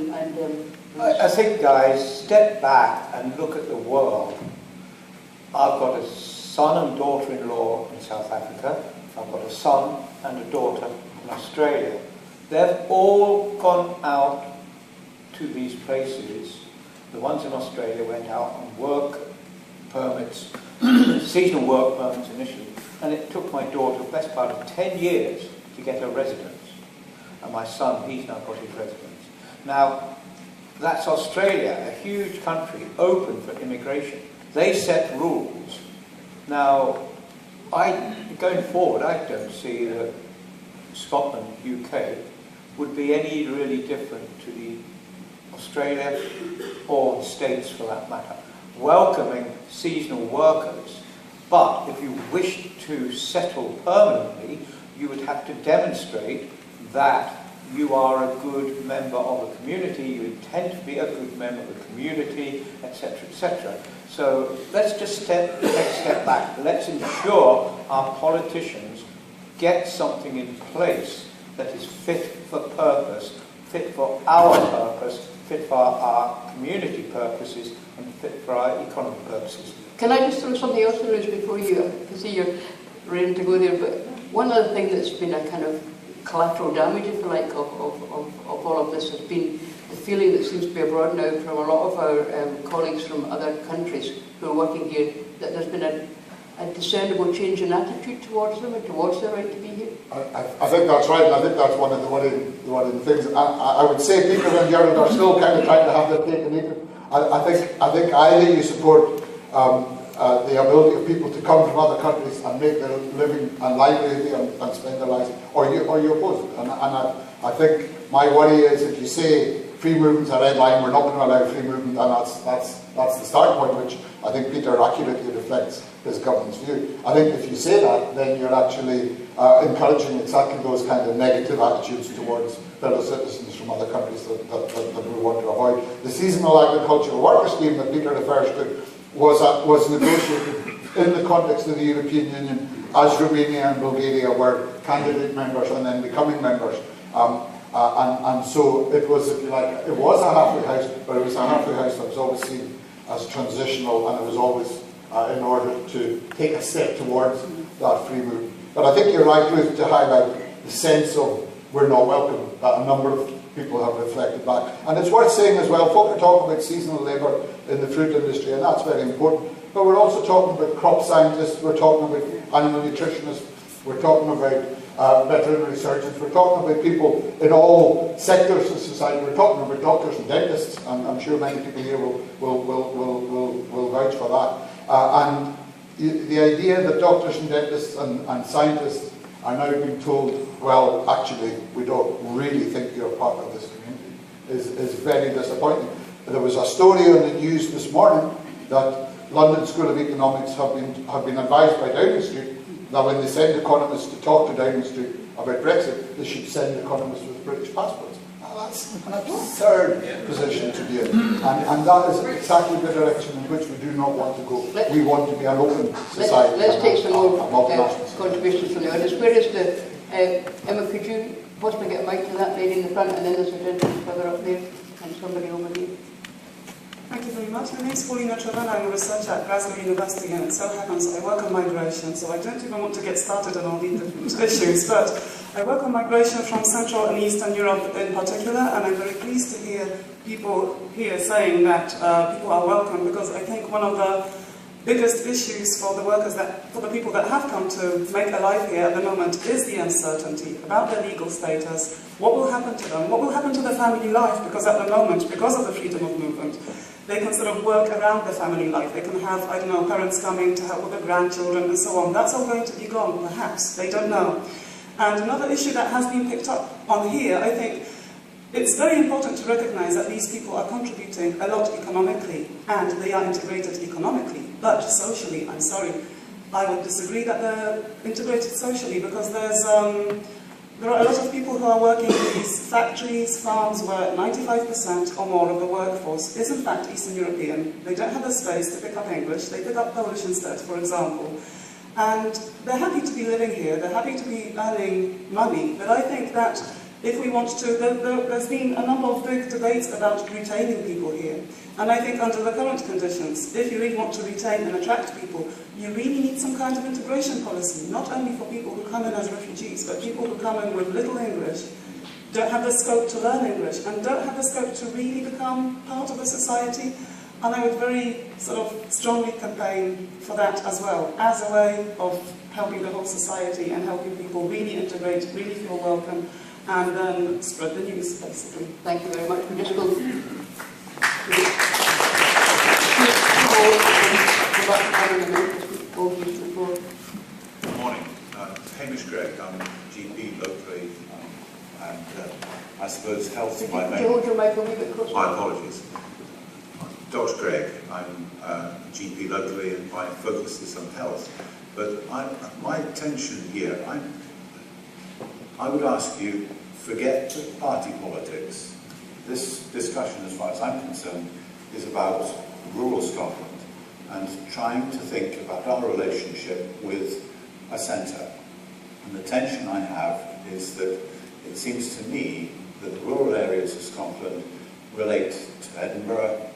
I think, guys, step back and look at the world. I've got a son and daughter-in-law in South Africa. I've got a son and a daughter in Australia. They've all gone out to these places. The ones in Australia went out on work permits, seasonal work permits initially, and it took my daughter the best part of 10 years to get her residence. And my son, he's now got his residence. Now, that's Australia, a huge country, open for immigration. They set rules. Now, going forward, I don't see that Scotland, UK, would be any really different to the Australia or the States for that matter, welcoming seasonal workers. But if you wish to settle permanently, you would have to demonstrate that you are a good member of a community, you intend to be a good member of the community, etc., etc. So let's just take a step back. Let's ensure our politicians get something in place that is fit for purpose, fit for our purpose, fit for our community purposes, and fit for our economic purposes. Can I just throw something else in this before you, I see you're ready to go there, but one other thing that's been a kind of collateral damage, if you like, of all of this has been the feeling that seems to be abroad now from a lot of our colleagues from other countries who are working here, that there's been a discernible change in attitude towards them and towards their right to be here. I think that's right, and I think that's one of the things. I would say Peter and Gerald are still kind of trying to have their cake and eat it. I think either you support the ability of people to come from other countries and make their living and livelihood and spend their lives, or you oppose it. And I think my worry is if you say free movement's a red line, we're not going to allow free movement, and that's the start point, which I think Peter accurately reflects his government's view. I think if you say that, then you're actually encouraging exactly those kind of negative attitudes towards fellow citizens from other countries that we want to avoid. The seasonal agricultural worker scheme that Peter refers to was negotiated in the context of the European Union as Romania and Bulgaria were candidate members and then becoming members. And so it was, if you like, it was a halfway house, but it was a halfway house that was always seen as transitional, and it was always in order to take a step towards that free movement. But I think you're right, Ruth, to highlight the sense of we're not welcome, that a number of people have reflected back. And it's worth saying as well, folk are talking about seasonal labour in the fruit industry, and that's very important. But we're also talking about crop scientists, we're talking about animal nutritionists, we're talking about veterinary surgeons, we're talking about people in all sectors of society, we're talking about doctors and dentists, and I'm sure many people here will vouch for that. And the idea that doctors and dentists and scientists are now being told, well, actually, we don't really think you're part of this community, is very disappointing. There was a story on the news this morning that London School of Economics have been advised by Downing Street that when they send economists to talk to Downing Street about Brexit, they should send economists with British passports. Now, that's an absurd position to be in. And that is exactly the direction in which we do not want to go. We want to be an open society. Let's take some more multinational contributions from the audience. Where is the... Emma, could you possibly get a mic to that lady in the front, and then there's a gentleman further up there, and somebody over there. Thank you very much. My name is Paulina Trevor. I'm a researcher at Glasgow University, and it so happens I work on migration, so I don't even want to get started on all these different issues, but I work on migration from Central and Eastern Europe in particular, and I'm very pleased to hear people here saying that people are welcome, because I think one of the biggest issues for the workers, for the people that have come to make a life here at the moment, is the uncertainty about their legal status, what will happen to them, what will happen to their family life, because at the moment, because of the freedom of movement, they can sort of work around their family life. They can have, I don't know, parents coming to help with their grandchildren and so on. That's all going to be gone, perhaps. They don't know. And another issue that has been picked up on here, I think, it's very important to recognize that these people are contributing a lot economically, and they are integrated economically, but socially, I'm sorry, I would disagree that they're integrated socially, because there are a lot of people who are working in these factories, farms, where 95% or more of the workforce is in fact Eastern European. They don't have the space to pick up English, they pick up Polish instead, for example. And they're happy to be living here, they're happy to be earning money, but I think that if we want to, there's been a number of big debates about retaining people here. And I think under the current conditions, if you really want to retain and attract people, you really need some kind of integration policy, not only for people who come in as refugees, but people who come in with little English, don't have the scope to learn English, and don't have the scope to really become part of the society. And I would very sort of strongly campaign for that as well, as a way of helping the whole society and helping people really integrate, really feel welcome, and then spread the news, basically. Thank you very much. We just go... Good morning. Hamish Gregg. I'm GP locally, and I suppose health is my main... Could you hold your mic a wee bit closer? My apologies. Dr. Gregg. I'm GP locally, and my focus is on health. But my intention here, I would ask you, forget party politics. This discussion, as far as I'm concerned, is about rural Scotland and trying to think about our relationship with a centre. And the tension I have is that it seems to me that the rural areas of Scotland relate to Edinburgh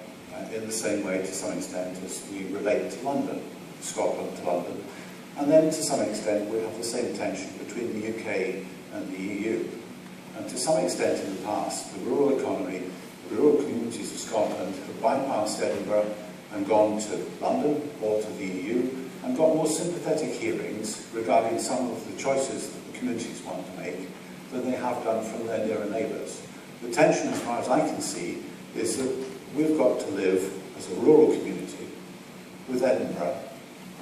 in the same way, to some extent, as we relate to London, Scotland to London. And then, to some extent, we have the same tension between the UK and the EU. And to some extent in the past, the rural economy, the rural communities of Scotland have bypassed Edinburgh and gone to London or to the EU and got more sympathetic hearings regarding some of the choices that the communities want to make than they have done from their nearer neighbours. The tension, as far as I can see, is that we've got to live as a rural community with Edinburgh,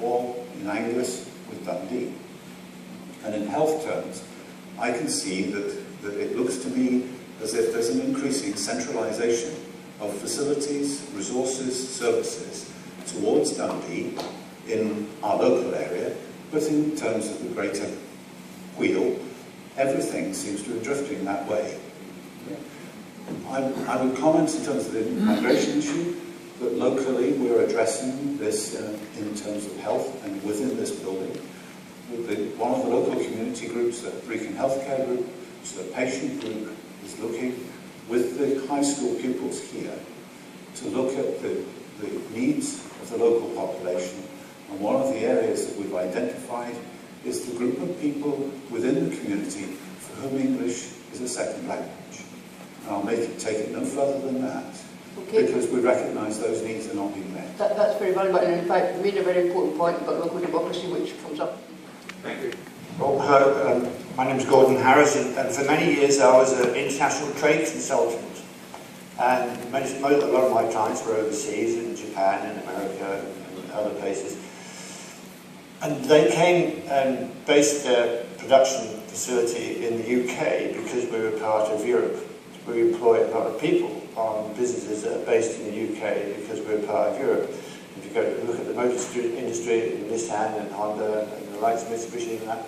or in Angus with Dundee. And in health terms, I can see that it looks to me as if there's an increasing centralisation of facilities, resources, services towards Dundee in our local area, but in terms of the greater wheel, everything seems to be drifting that way. I would comment in terms of the migration issue, that locally we're addressing this in terms of health and within this building. One of the local community groups, the Brecon Healthcare Group, so the patient group, is looking with the high school pupils here to look at the needs of the local population. And one of the areas that we've identified is the group of people within the community for whom English is a second language. And I'll take it no further than that, because we recognise those needs are not being met. That's very valuable, and in fact, you made a very important point about local democracy, which comes up. Thank you. Well, hello, my name is Gordon Harris, and for many years I was an international trade consultant. And a lot of my clients were overseas, in Japan and America and other places. And they came and based their production facility in the UK because we were part of Europe. We employ a lot of people on businesses that are based in the UK because we're part of Europe. If you go look at the motor industry, Nissan and Honda and the likes of Mitsubishi and that,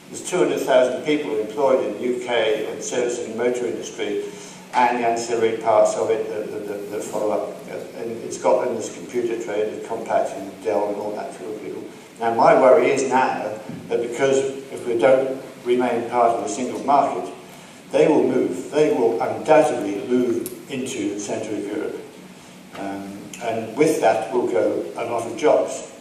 there's 200,000 people employed in the UK and servicing the motor industry and the ancillary parts of it that follow up. And it's got in this computer trade, the Compaq and Dell and all that sort of people. Now my worry is now that because if we don't remain part of the single market, they will move. They will undoubtedly move into the centre of Europe. And with that will go a lot of jobs.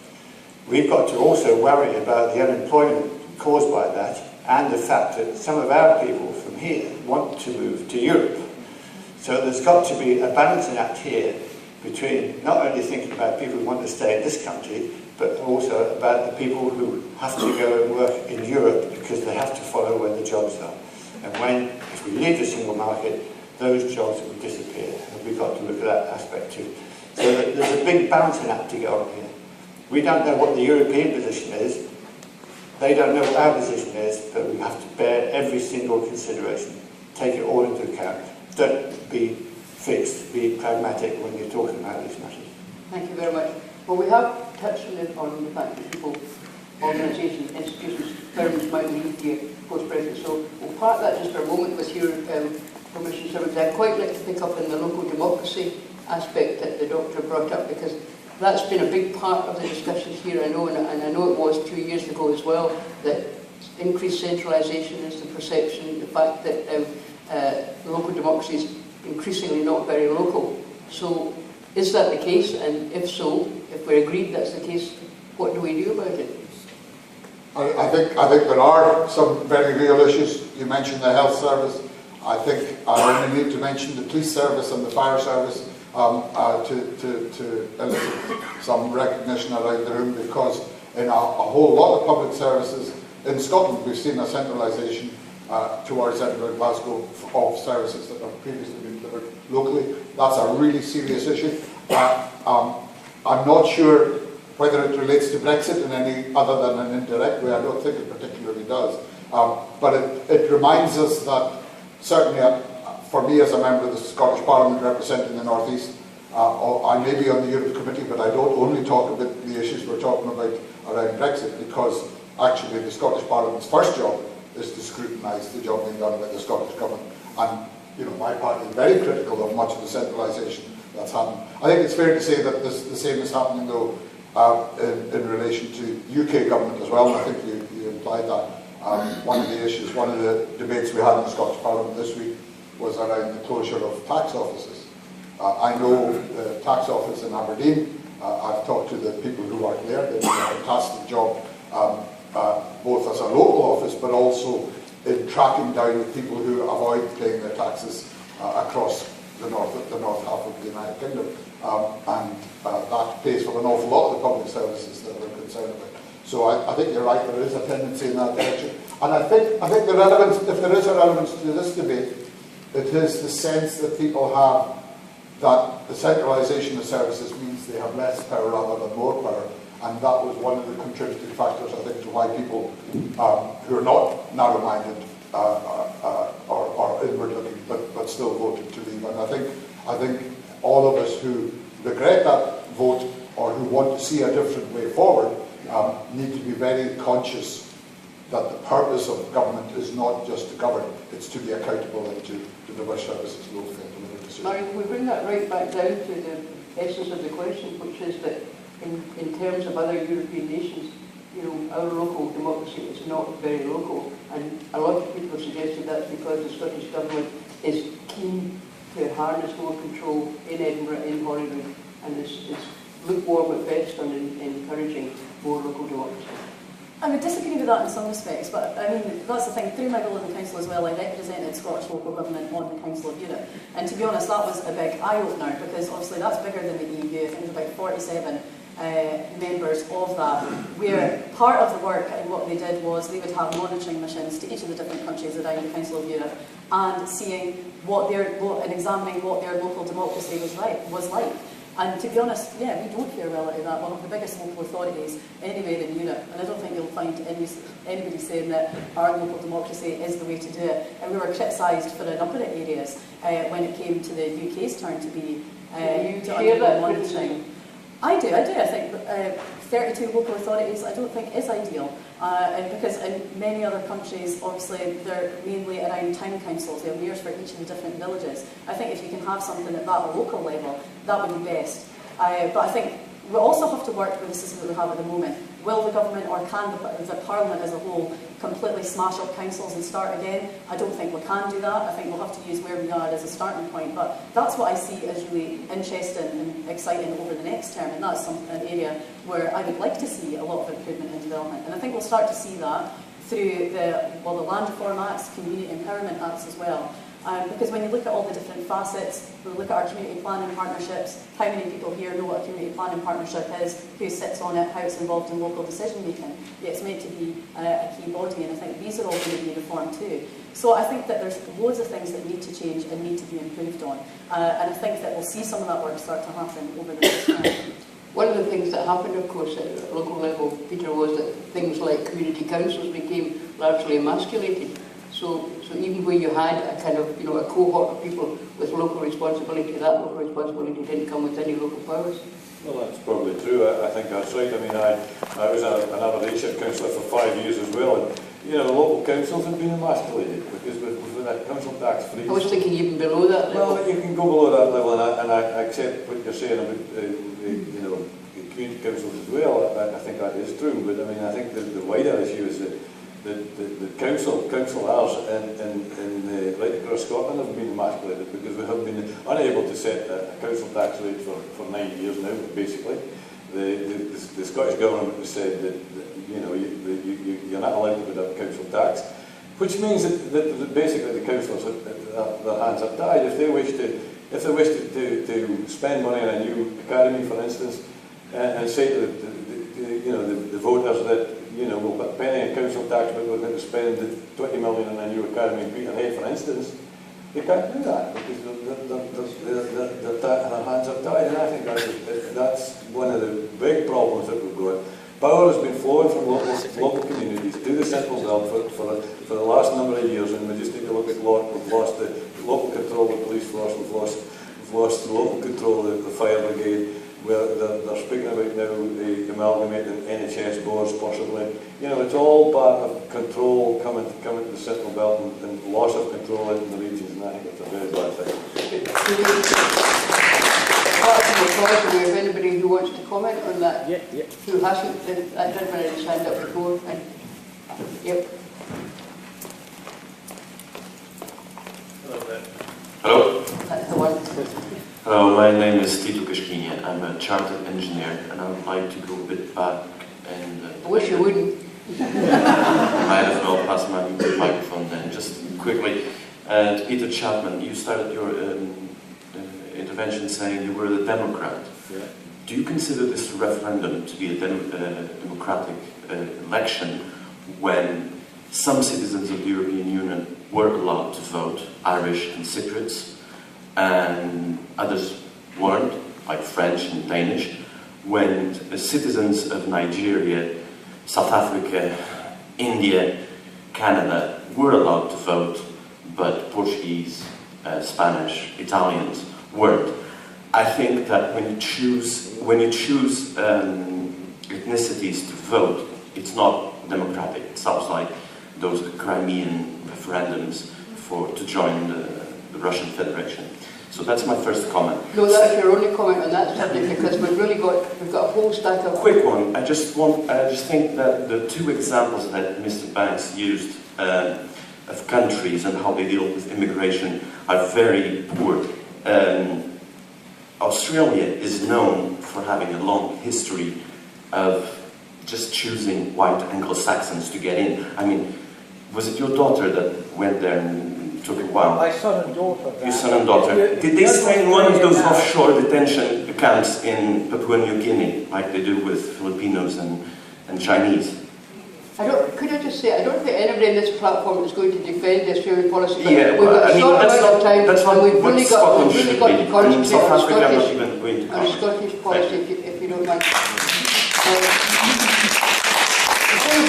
We've got to also worry about the unemployment caused by that and the fact that some of our people from here want to move to Europe. So there's got to be a balancing act here between not only thinking about people who want to stay in this country, but also about the people who have to go and work in Europe because they have to follow where the jobs are. And if we leave the single market, those jobs will disappear. And we've got to look at that aspect too. So there's a big balancing act to go on here. We don't know what the European position is. They don't know what our position is, but we have to bear every single consideration. Take it all into account. Don't be fixed, be pragmatic when you're talking about these matters. Thank you very much. Well, we have touched on the fact that people, organisations, institutions, firms might leave here post-Brexit. So we'll park that just for a moment with your permission, sir, because I'd quite like to pick up on the local democracy aspect that the doctor brought up, because that's been a big part of the discussions here, I know, and I know it was 2 years ago as well, that increased centralisation is the perception, the fact that local democracy is increasingly not very local. So is that the case? And if so, if we're agreed that's the case, what do we do about it? I think there are some very real issues. You mentioned the health service. I think I only need to mention the police service and the fire service to elicit some recognition around the room, because in a whole lot of public services in Scotland we've seen a centralisation towards Edinburgh, Glasgow of services that have previously been delivered locally. That's a really serious issue. I'm not sure whether it relates to Brexit in any other than an indirect way. I don't think it particularly does. But it reminds us that certainly for me as a member of the Scottish Parliament representing the North East, I may be on the Europe Committee, but I don't only talk about the issues we're talking about around Brexit, because actually the Scottish Parliament's first job is to scrutinise the job being done by the Scottish Government. And my party is very critical of much of the centralisation that's happened. I think it's fair to say that the same is happening though in relation to UK government as well, and I think you implied that. One of the issues, one of the debates we had in the Scottish Parliament this week was around the closure of tax offices. I know the tax office in Aberdeen. I've talked to the people who work there. They do a fantastic job, both as a local office, but also in tracking down the people who avoid paying their taxes across the north half of the United Kingdom. And that pays for an awful lot of the public services that we're concerned about. So I think you're right, there is a tendency in that direction. And I think the relevance, if there is a relevance to this debate, it is the sense that people have that the centralisation of services means they have less power rather than more power. And that was one of the contributing factors, I think, to why people who are not narrow-minded or inward-looking, but still voted to leave. And I think all of us who regret that vote or who want to see a different way forward need to be very conscious that the purpose of government is not just to govern, it's to be accountable and to deliver services locally and deliver decisions. Marion, we bring that right back down to the essence of the question, which is that in terms of other European nations, our local democracy is not very local, and a lot of people have suggested that's because the Scottish Government is keen to harness more control in Edinburgh, in Holyrood, and is lukewarm at best on encouraging more local democracy. I would disagree with that in some respects, but I mean, that's the thing. Through my role in the Council as well, I represented Scottish local government on the Council of Europe. And to be honest, that was a big eye-opener, because obviously that's bigger than the EU. I think there's about 47 members of that, where part of the work and what they did was they would have monitoring missions to each of the different countries around the Council of Europe and seeing and examining what their local democracy was like. And to be honest, yeah, we don't fare well out of that. One of the biggest local authorities anywhere in Europe, and I don't think you'll find anybody saying that our local democracy is the way to do it. And we were criticised for a number of areas when it came to the UK's turn to be to undergo monitoring. I do. I think 32 local authorities I don't think is ideal, because in many other countries, obviously, they're mainly around town councils. They have mayors for each of the different villages. I think if you can have something at that local level, that would be best. But I think we also have to work with the system that we have at the moment. Will the government or can the Parliament as a whole completely smash up councils and start again? I don't think we can do that. I think we'll have to use where we are as a starting point. But that's what I see as really interesting and exciting over the next term, and that's an area where I would like to see a lot of improvement in development. And I think we'll start to see that through the Land Reform Acts, Community Empowerment Acts as well. Because when you look at all the different facets, we look at our community planning partnerships, how many people here know what a community planning partnership is, who sits on it, how it's involved in local decision making. It's meant to be a key body, and I think these are all going to be reformed too. So I think that there's loads of things that need to change and need to be improved on. And I think that we'll see some of that work start to happen over the next time. One of the things that happened, of course, at the local level, Peter, was that things like community councils became largely emasculated. So even where you had a kind of, a cohort of people with local responsibility, that local responsibility didn't come with any local powers. Well, that's probably true. I think that's right. I mean, I was an Aberdeenshire councillor for 5 years as well, and the local councils have been emasculated because with that council tax free. I was thinking even below that level. Well, you can go below that level, and I accept what you're saying about the community councils as well. I think that is true, but I mean, I think the wider issue is that the councillors in right across Scotland have been emasculated because we have been unable to set a council tax rate for 9 years now, basically. The Scottish Government has said that you're not allowed to put up council tax, which means that basically the councillors, their hands are tied. If they wish to spend money on a new academy, for instance, and say to the voters that we'll put a penny in council tax, but we're going to spend 20 million on a new academy in Peterhead, for instance, they can't do that because their hands are tied. And I think that's one of the big problems that we've got. Power has been flowing from local communities to the central belt for the last number of years, and we just need to look at we've lost the local control of the police force, we've lost the local control of the fire brigade. Where they're speaking about now amalgamating NHS boards possibly. It's all part of control coming to the central belt and loss of control in the regions, and I think it's a very bad thing. Do we have anybody who wants to comment on that? Yeah. Who hasn't? That gentleman had his hand up before. Yep. Hello. That's the one. Hello, my name is Tito Kashkinia. I'm a chartered engineer, and I would like to go a bit back and... I wish you wouldn't. Might as well pass my microphone then. Just quickly, to Peter Chapman, you started your intervention saying you were a Democrat. Yeah. Do you consider this referendum to be a democratic election when some citizens of the European Union were allowed to vote, Irish and Cypriots, and others weren't, like French and Danish, when the citizens of Nigeria, South Africa, India, Canada were allowed to vote, but Portuguese, Spanish, Italians weren't? I think that when you choose ethnicities to vote, it's not democratic. It sounds like those Crimean referendums to join the Russian Federation. So that's my first comment. No, that's your only comment on that subject, because we've got a whole stack of... Quick one. I just think that the two examples that Mr. Banks used of countries and how they deal with immigration are very poor. Australia is known for having a long history of just choosing white Anglo-Saxons to get in. I mean, was it your daughter that went there and took a while? My son and daughter. Your son and daughter. Did they stay in one of those offshore detention camps in Papua New Guinea, like they do with Filipinos and Chinese? Could I just say, I don't think anybody in this platform is going to defend the Australian policy, but yeah, we've got a short amount of time, that's and we've really got to concentrate South on Africa, I'm not even going to comment. Scottish policy, if you don't mind. The thing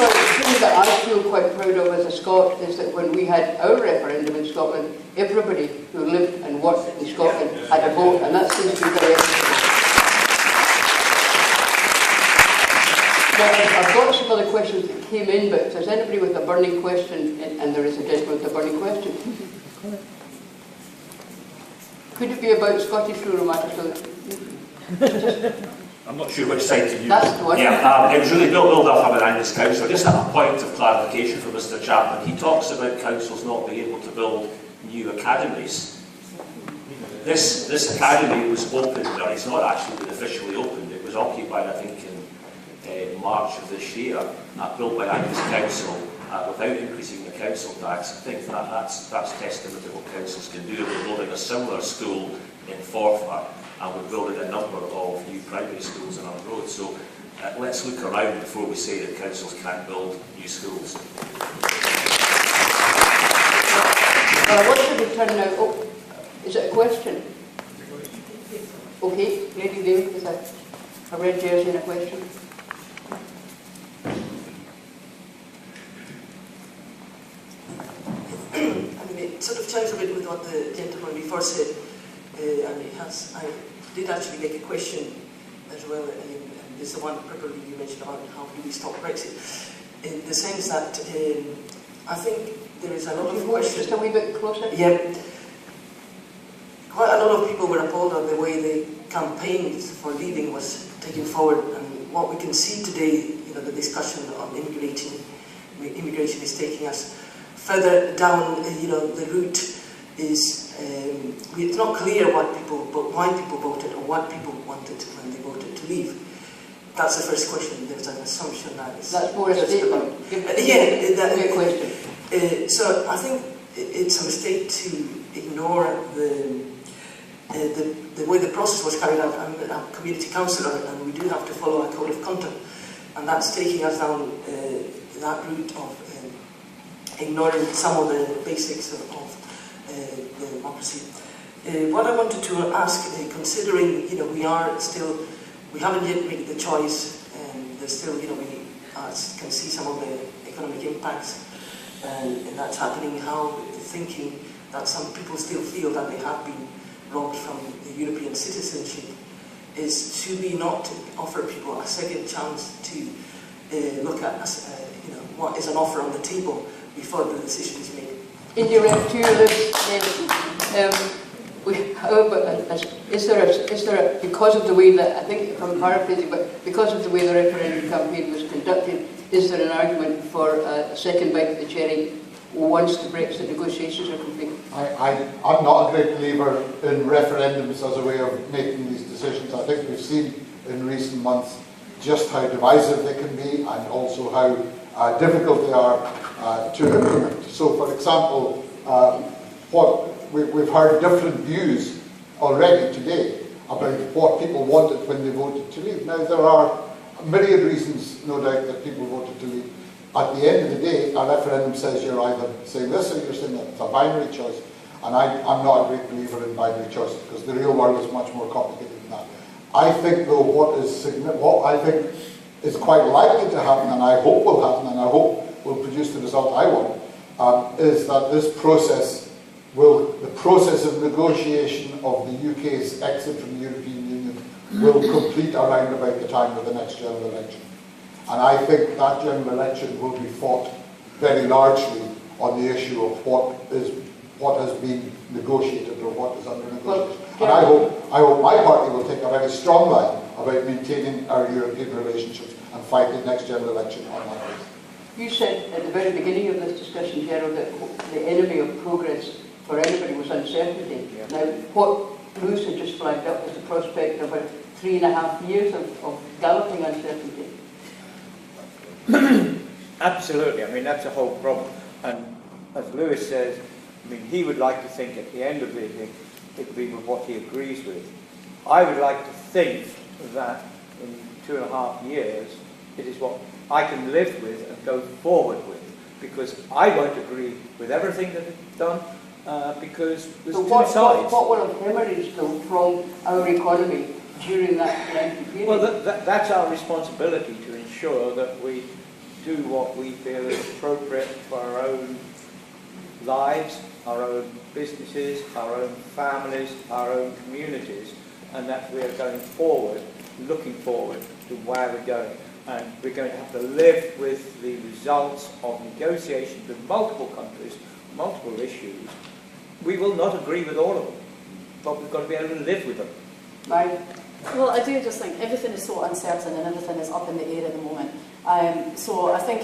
that I feel quite proud of as a Scot is that when we had our referendum in Scotland, everybody who lived and worked in Scotland had a vote, and that seems to be very interesting. I've got some other questions that came in, but if there's anybody with a burning question, and there is a gentleman with a burning question. Could it be about Scottish rural matters? I'm not sure which side to use. That's the one. Yeah, it was really built off of an Angus council. Just a point of clarification for Mr. Chapman. He talks about councils not being able to build new academies. This academy was opened, or it's not actually been officially opened. It was occupied, I think, in March of this year, built by Angus Council without increasing the council tax. I think that's testament to what councils can do. We're building a similar school in Forfar, and we're building a number of new primary schools on our road. So let's look around before we say that councils can't build new schools. What should we turn now? Oh, is it a question? Okay, Lady David, is that a red jersey and a question? I mean, it sort of ties a bit with what the gentleman before said, and I did actually make a question as well, and this is the one particularly you mentioned about how do we stop Brexit, in the sense that I think there is a lot of questions. Just a wee bit closer? Yeah. Quite a lot of people were appalled at the way the campaign for leaving was taken forward, and what we can see today, you know, the discussion on immigration is taking us further down, you know, the route is, it's not clear why people voted or what people wanted when they voted to leave. That's the first question. There's an assumption that is... That's more a statement. Yeah, that's a question. So I think it's a mistake to ignore the way the process was carried out. I'm a community councillor, and we do have to follow a code of conduct, and that's taking us down that route of ignoring some of the basics of the democracy. What I wanted to ask, considering, you know, we haven't yet made the choice, and there's still, you know, we can see some of the economic impacts, and that's happening. How thinking that some people still feel that they have been robbed from the European citizenship is to be not to offer people a second chance to look at, you know, what is an offer on the table before the decision is made. Indirect to this, is there because of the way that, I think if I'm paraphrasing, but because of the way the referendum campaign was conducted, is there an argument for a second bite of the cherry once the Brexit negotiations are complete? I'm not a great believer in referendums as a way of making these decisions. I think we've seen in recent months just how divisive they can be, and also how difficult they are to implement. So, for example, we've heard different views already today about what people wanted when they voted to leave. Now, there are a myriad reasons, no doubt, that people voted to leave. At the end of the day, a referendum says you're either saying this or you're saying that. It's a binary choice. And I'm not a great believer in binary choices, because the real world is much more complicated than that. I think, though, what I think is quite likely to happen, and I hope will happen, and I hope will produce the result I want, is that this process the process of negotiation of the UK's exit from the European Union will complete around about the time of the next general election. And I think that general election will be fought very largely on the issue of what has been negotiated or what is under negotiation. And I hope my party will take a very strong line about maintaining our European relationships and fight the next general election on that basis. You said at the very beginning of this discussion, Gerald, that the enemy of progress for anybody was uncertainty. Yeah. Now, what Bruce had just flagged up is the prospect of about 3.5 years of galloping uncertainty. Absolutely. I mean, that's the whole problem. And as Lewis says, I mean, he would like to think at the end of it, it'd be with what he agrees with. I would like to think that in 2.5 years, it is what I can live with and go forward with, because I won't agree with everything that is done, because there's two sides. What will have hemorrhaged though from our economy during that lengthy period? Well, that's our responsibility, to ensure that we do what we feel is appropriate for our own lives, our own businesses, our own families, our own communities, and that we are going forward, looking forward to where we're going. and we're going to have to live with the results of negotiations with multiple countries, multiple issues. We will not agree with all of them, but we've got to be able to live with them. Right. Well, I do just think everything is so uncertain and everything is up in the air at the moment. So I think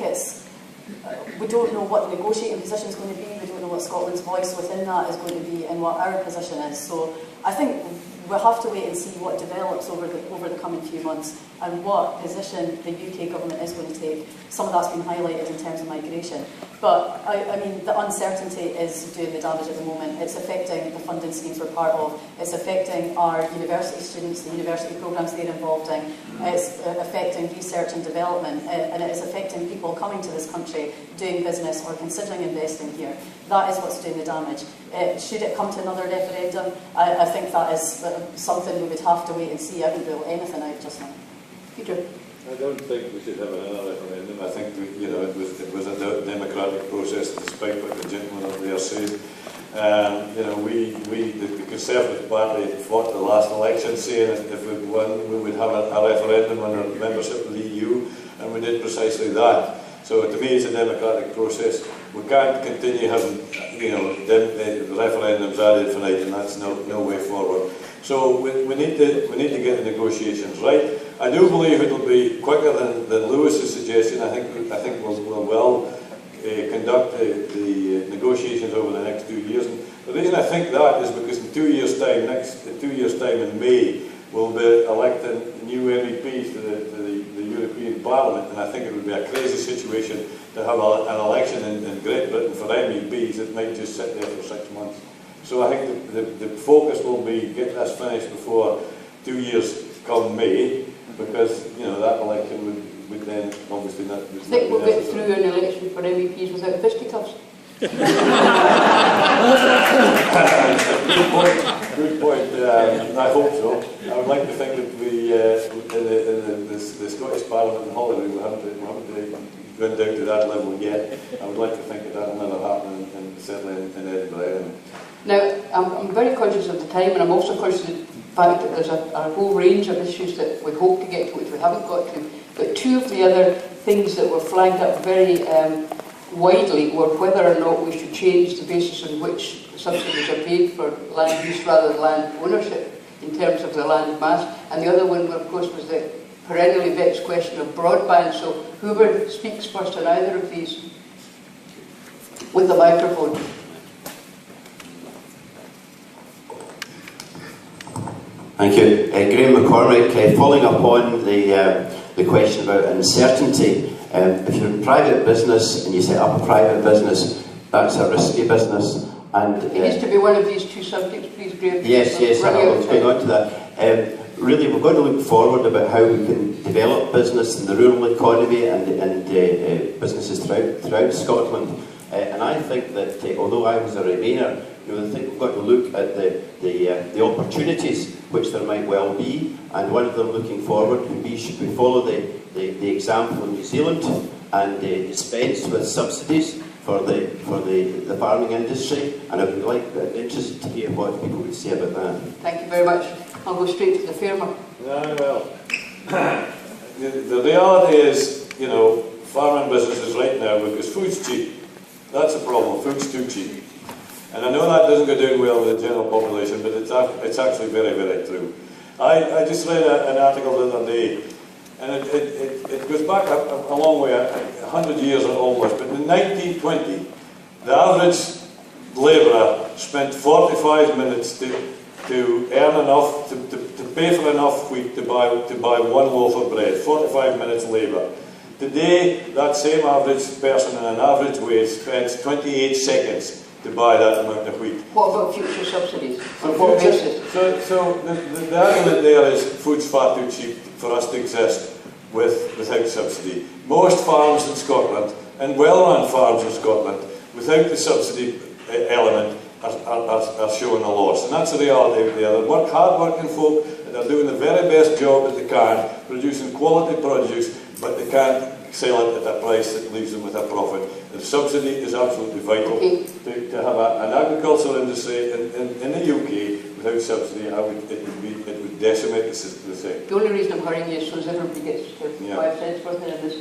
we don't know what the negotiating position is going to be, we don't know what Scotland's voice within that is going to be and what our position is. So I think we'll have to wait and see what develops over the coming few months and what position the UK government is going to take. Some of that's been highlighted in terms of migration. But, I mean, the uncertainty is doing the damage at the moment. It's affecting the funding schemes we're part of. It's affecting our university students, the university programmes they're involved in. It's affecting research and development. And it is affecting people coming to this country, doing business or considering investing here. That is what's doing the damage. Should it come to another referendum, I think that is something we would have to wait and see. I wouldn't rule anything out just now. Peter? I don't think we should have another referendum. I think it was a democratic process, despite what the gentleman up there said. The Conservative Party fought the last election saying that if we won, we would have a referendum on our membership of the EU, and we did precisely that. So to me, it's a democratic process. We can't continue having, the referendums ad infinitum, and that's no way forward. So we need to get the negotiations right. I do believe it will be quicker than Lewis's suggestion. I think we'll conduct the negotiations over the next 2 years. And the reason I think that is because in 2 years' time, in May, we'll be electing new MEPs to the European Parliament, and I think it would be a crazy situation to have an election in Great Britain for MEPs that might just sit there for 6 months. So I think the focus will be get this finished before 2 years come May, because that election would then obviously not. I think we'll get through an election for MEPs without fisticuffs. Good point. I hope so. I would like to think that we, in the Scottish Parliament in Holyrood, we haven't gone down to that level yet. I would like to think that will never happen, and certainly in Edinburgh. Now, I'm very conscious of the time, and I'm also conscious of the fact that there's a whole range of issues that we hope to get to, which we haven't got to. But two of the other things that were flagged up very widely were whether or not we should change the basis on which subsidies are paid for land use rather than land ownership in terms of the land mass. And the other one, of course, was the perennially vexed question of broadband. So whoever speaks first on either of these, with the microphone. Thank you. Graham McCormick, following up on the question about uncertainty. If you're in private business and you set up a private business, that's a risky business. And it needs to be one of these two subjects, please, Graham. Yes, I was going on to that. Really, we're going to look forward about how we can develop business in the rural economy and businesses throughout Scotland. And I think that, although I was a Remainer, I think we've got to look at the opportunities which there might well be, and one of them looking forward would be, should we follow the example in New Zealand and dispense with subsidies for the farming industry? And I'd be interested to hear what people would say about that. Thank you very much. I'll go straight to the farmer. Well, the reality is, farming businesses right now, because food's cheap. That's the problem. Food's too cheap. And I know that doesn't go down well with the general population, but it's actually very, very true. I just read an article the other day, and it goes back a long way, 100 years almost, but in 1920, the average labourer spent 45 minutes to earn enough, to pay for enough wheat to buy one loaf of bread, 45 minutes labour. Today, that same average person in an average wage spends 28 seconds to buy that amount of wheat. What about future subsidies? So the argument there is food's far too cheap for us to exist without subsidy. Most farms in Scotland, and well-run farms in Scotland, without the subsidy element, are showing a loss. And that's the reality there. They're hard-working folk, and they're doing the very best job that they can, producing quality produce, but they can't sell it at a price that leaves them with a profit. The subsidy is absolutely vital. To have an agricultural industry in the UK without subsidy. It would decimate the thing. The only reason I'm hurrying you is so as everybody gets their 5 cents worth in this.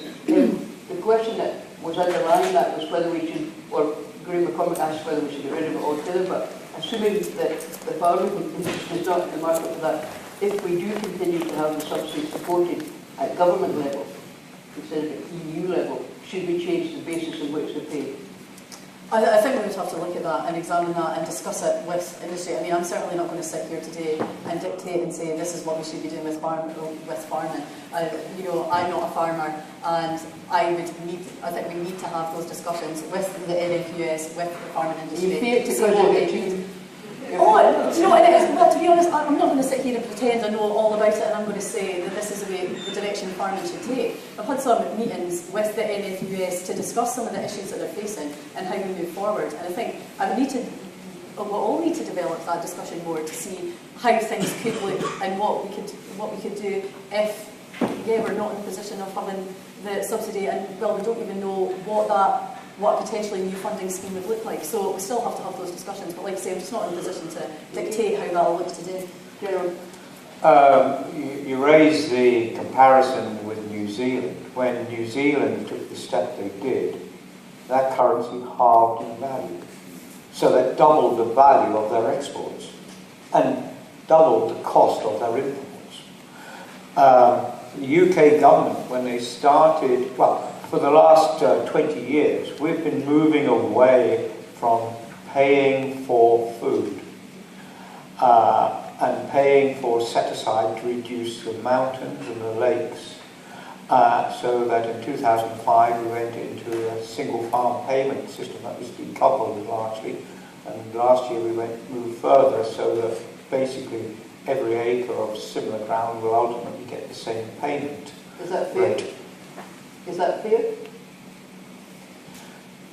The question that was underlying that was whether we should, or Graham McCormick asked whether we should get rid of it altogether, but assuming that the farming is not in the market for that, if we do continue to have the subsidies supported at government level, instead of at EU level, should we change the basis on which they're paid? I think we would have to look at that and examine that and discuss it with industry. I mean, I'm certainly not going to sit here today and dictate and say this is what we should be doing with farming. You know, I'm not a farmer, and I think we need to have those discussions with the NFUS, with the farming industry. You fear to go Oh, do you know what it is? Well, to be honest, I'm not going to sit here and pretend I know all about it and I'm going to say that this is the direction farming should take. I've had some meetings with the NFUS to discuss some of the issues that they're facing and how we move forward. And I think we'll all need to develop that discussion board to see how things could look and what we could do if, we're not in a position of having the subsidy and, well, we don't even know what a potentially new funding scheme would look like. So we still have to have those discussions, but like I say, I'm just not in a position to dictate how that'll look today. You raise the comparison with New Zealand. When New Zealand took the step they did, that currency halved in value. So that doubled the value of their exports and doubled the cost of their imports. The UK government, when they started, well, for the last 20 years, we've been moving away from paying for food and paying for set-aside to reduce the mountains and the lakes, so that in 2005 we went into a single farm payment system that was decoupled largely, and last year we moved further so that basically every acre of similar ground will ultimately get the same payment. Is that fair? Is that fair?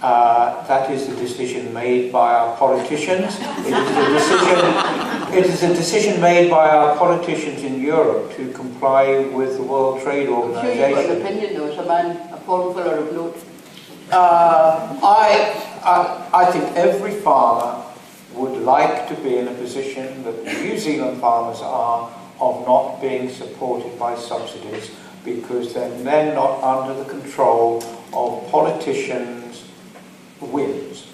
That is a decision made by our politicians. It is a decision made by our politicians in Europe to comply with the World Trade Organization. I'm sure you've got an opinion though, as a man, a form filler of note. I think every farmer would like to be in a position that the New Zealand farmers are of not being supported by subsidies, because they're then not under the control of politicians' whims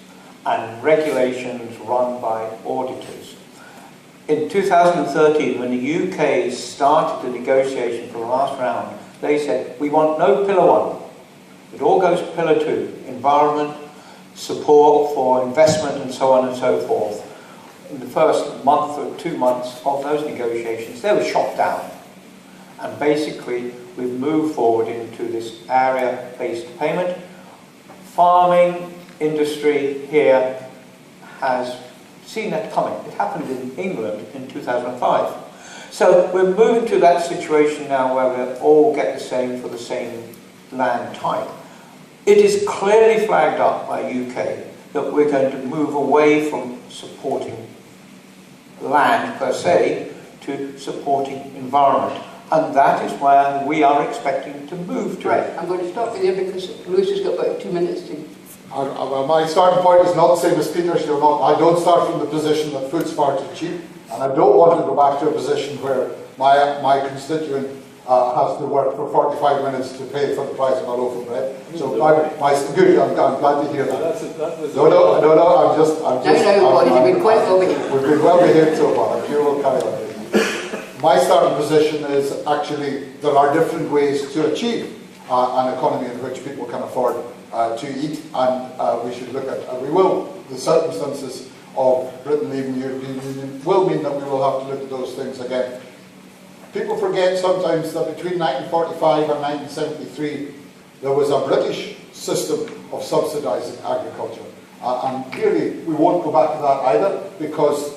and regulations run by auditors. In 2013, when the UK started the negotiation for the last round, they said, we want no Pillar 1. It all goes to Pillar 2, environment, support for investment and so on and so forth. In the first month or 2 months of those negotiations, they were shot down. And basically, we've moved forward into this area-based payment. Farming industry here has seen that coming. It happened in England in 2005. So we're moving to that situation now where we all get the same for the same land type. It is clearly flagged up by UK that we're going to move away from supporting land per se to supporting environment. And that is where we are expecting to move to. Right, I'm going to stop you there because Lewis has got about 2 minutes to... Well, my starting point is not the same as Peter's. I don't start from the position that food's far too cheap, and I don't want to go back to a position where my constituent has to work for 45 minutes to pay for the price of a loaf of bread. So good, I'm glad to hear that. No, I'm just. You've been quite well behaved. We've been well behaved so far. I'm sure we'll carry on. My starting position is actually there are different ways to achieve an economy in which people can afford to eat, and we should look at, the circumstances of Britain leaving the European Union will mean that we will have to look at those things again. People forget sometimes that between 1945 and 1973 there was a British system of subsidising agriculture, and clearly we won't go back to that either because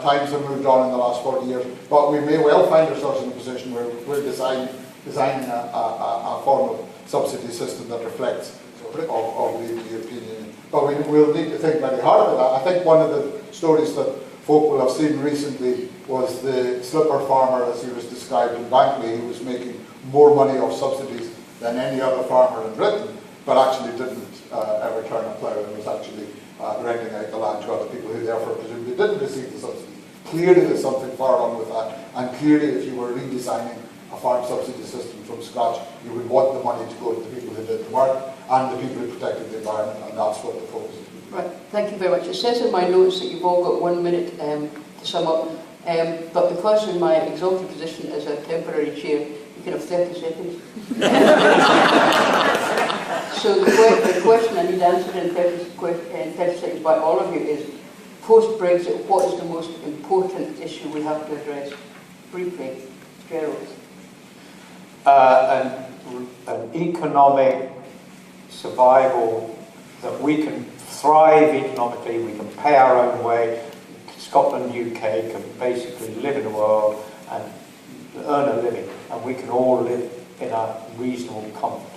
times have moved on in the last 40 years, but we may well find ourselves in a position where we're designing a form of subsidy system that reflects of the European Union. But we'll need to think very hard about that. I think one of the stories that folk will have seen recently was the slipper farmer, as he was described in Bankley, who was making more money off subsidies than any other farmer in Britain, but actually didn't ever turn a plough and was actually renting out the land to other people who therefore presumably didn't receive the subsidies. Clearly there's something far wrong with that, and clearly if you were redesigning a farm subsidy system from scratch, you would want the money to go to the people who did the work and the people who protected the environment, and that's what the focus is. Right, thank you very much. It says in my notes that you've all got 1 minute to sum up, but because in my exalted position as a temporary chair, you can have 30 seconds. So the question I need answered in 30 seconds by all of you is, post-Brexit, what is the most important issue we have to address? Briefly, Gerald. An economic survival, that we can thrive economically, we can pay our own way. Scotland, UK can basically live in the world and earn a living, and we can all live in a reasonable comfort.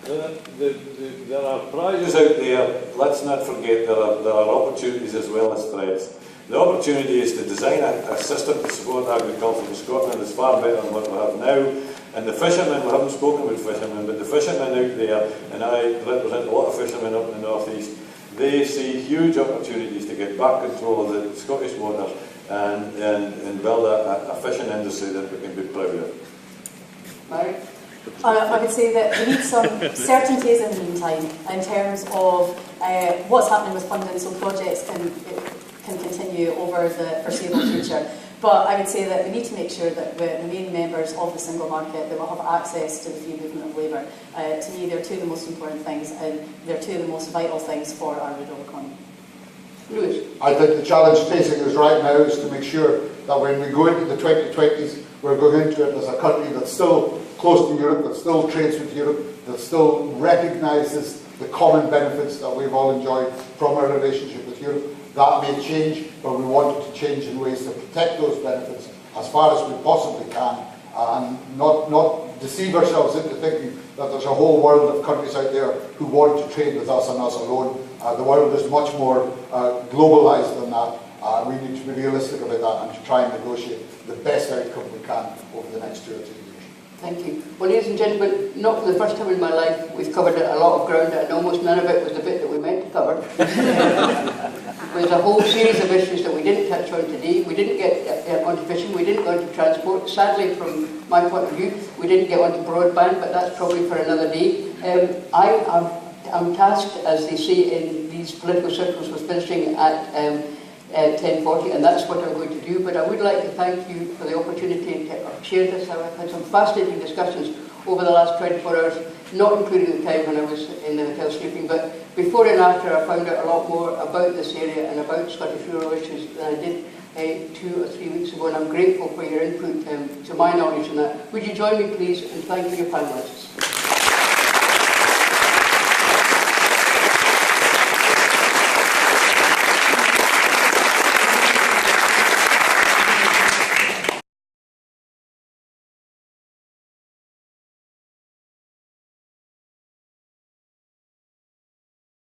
There are prizes out there. Let's not forget there are opportunities as well as threats. The opportunity is to design a system to support agriculture in Scotland that's far better than what we have now. And the fishermen, we haven't spoken about fishermen, but the fishermen out there, and I represent a lot of fishermen up in the North East, they see huge opportunities to get back control of the Scottish waters and build a fishing industry that we can be proud of. Mary? I would say that we need some certainties in the meantime in terms of what's happening with funding so projects can continue over the foreseeable future. But I would say that we need to make sure that we remain members of the single market, that we'll have access to the free movement of labour. To me, they're two of the most important things, and they're two of the most vital things for our rural economy. Lewis? I think the challenge facing us right now is to make sure that when we go into the 2020s, we're going into it as a country that's still close to Europe, that still trades with Europe, that still recognises the common benefits that we've all enjoyed from our relationship with Europe. That may change, but we want it to change in ways to protect those benefits as far as we possibly can, and not deceive ourselves into thinking that there's a whole world of countries out there who want to trade with us and us alone. The world is much more globalised than that. We need to be realistic about that and to try and negotiate the best outcome we can over the next 2 or 3 years. Thank you. Well, ladies and gentlemen, not for the first time in my life, we've covered a lot of ground, and almost none of it was the bit that we meant to cover. There's a whole series of issues that we didn't touch on today. We didn't get onto fishing, we didn't go into transport. Sadly, from my point of view, we didn't get onto broadband, but that's probably for another day. I'm tasked, as they say in these political circles, with finishing at 10:40, and that's what I'm going to do. But I would like to thank you for the opportunity to share this. I've had some fascinating discussions over the last 24 hours, not including the time when I was in the hotel sleeping, but before and after I found out a lot more about this area and about Scottish rural issues than I did 2 or 3 weeks ago, and I'm grateful for your input to my knowledge on that. Would you join me please in thanking your panellists?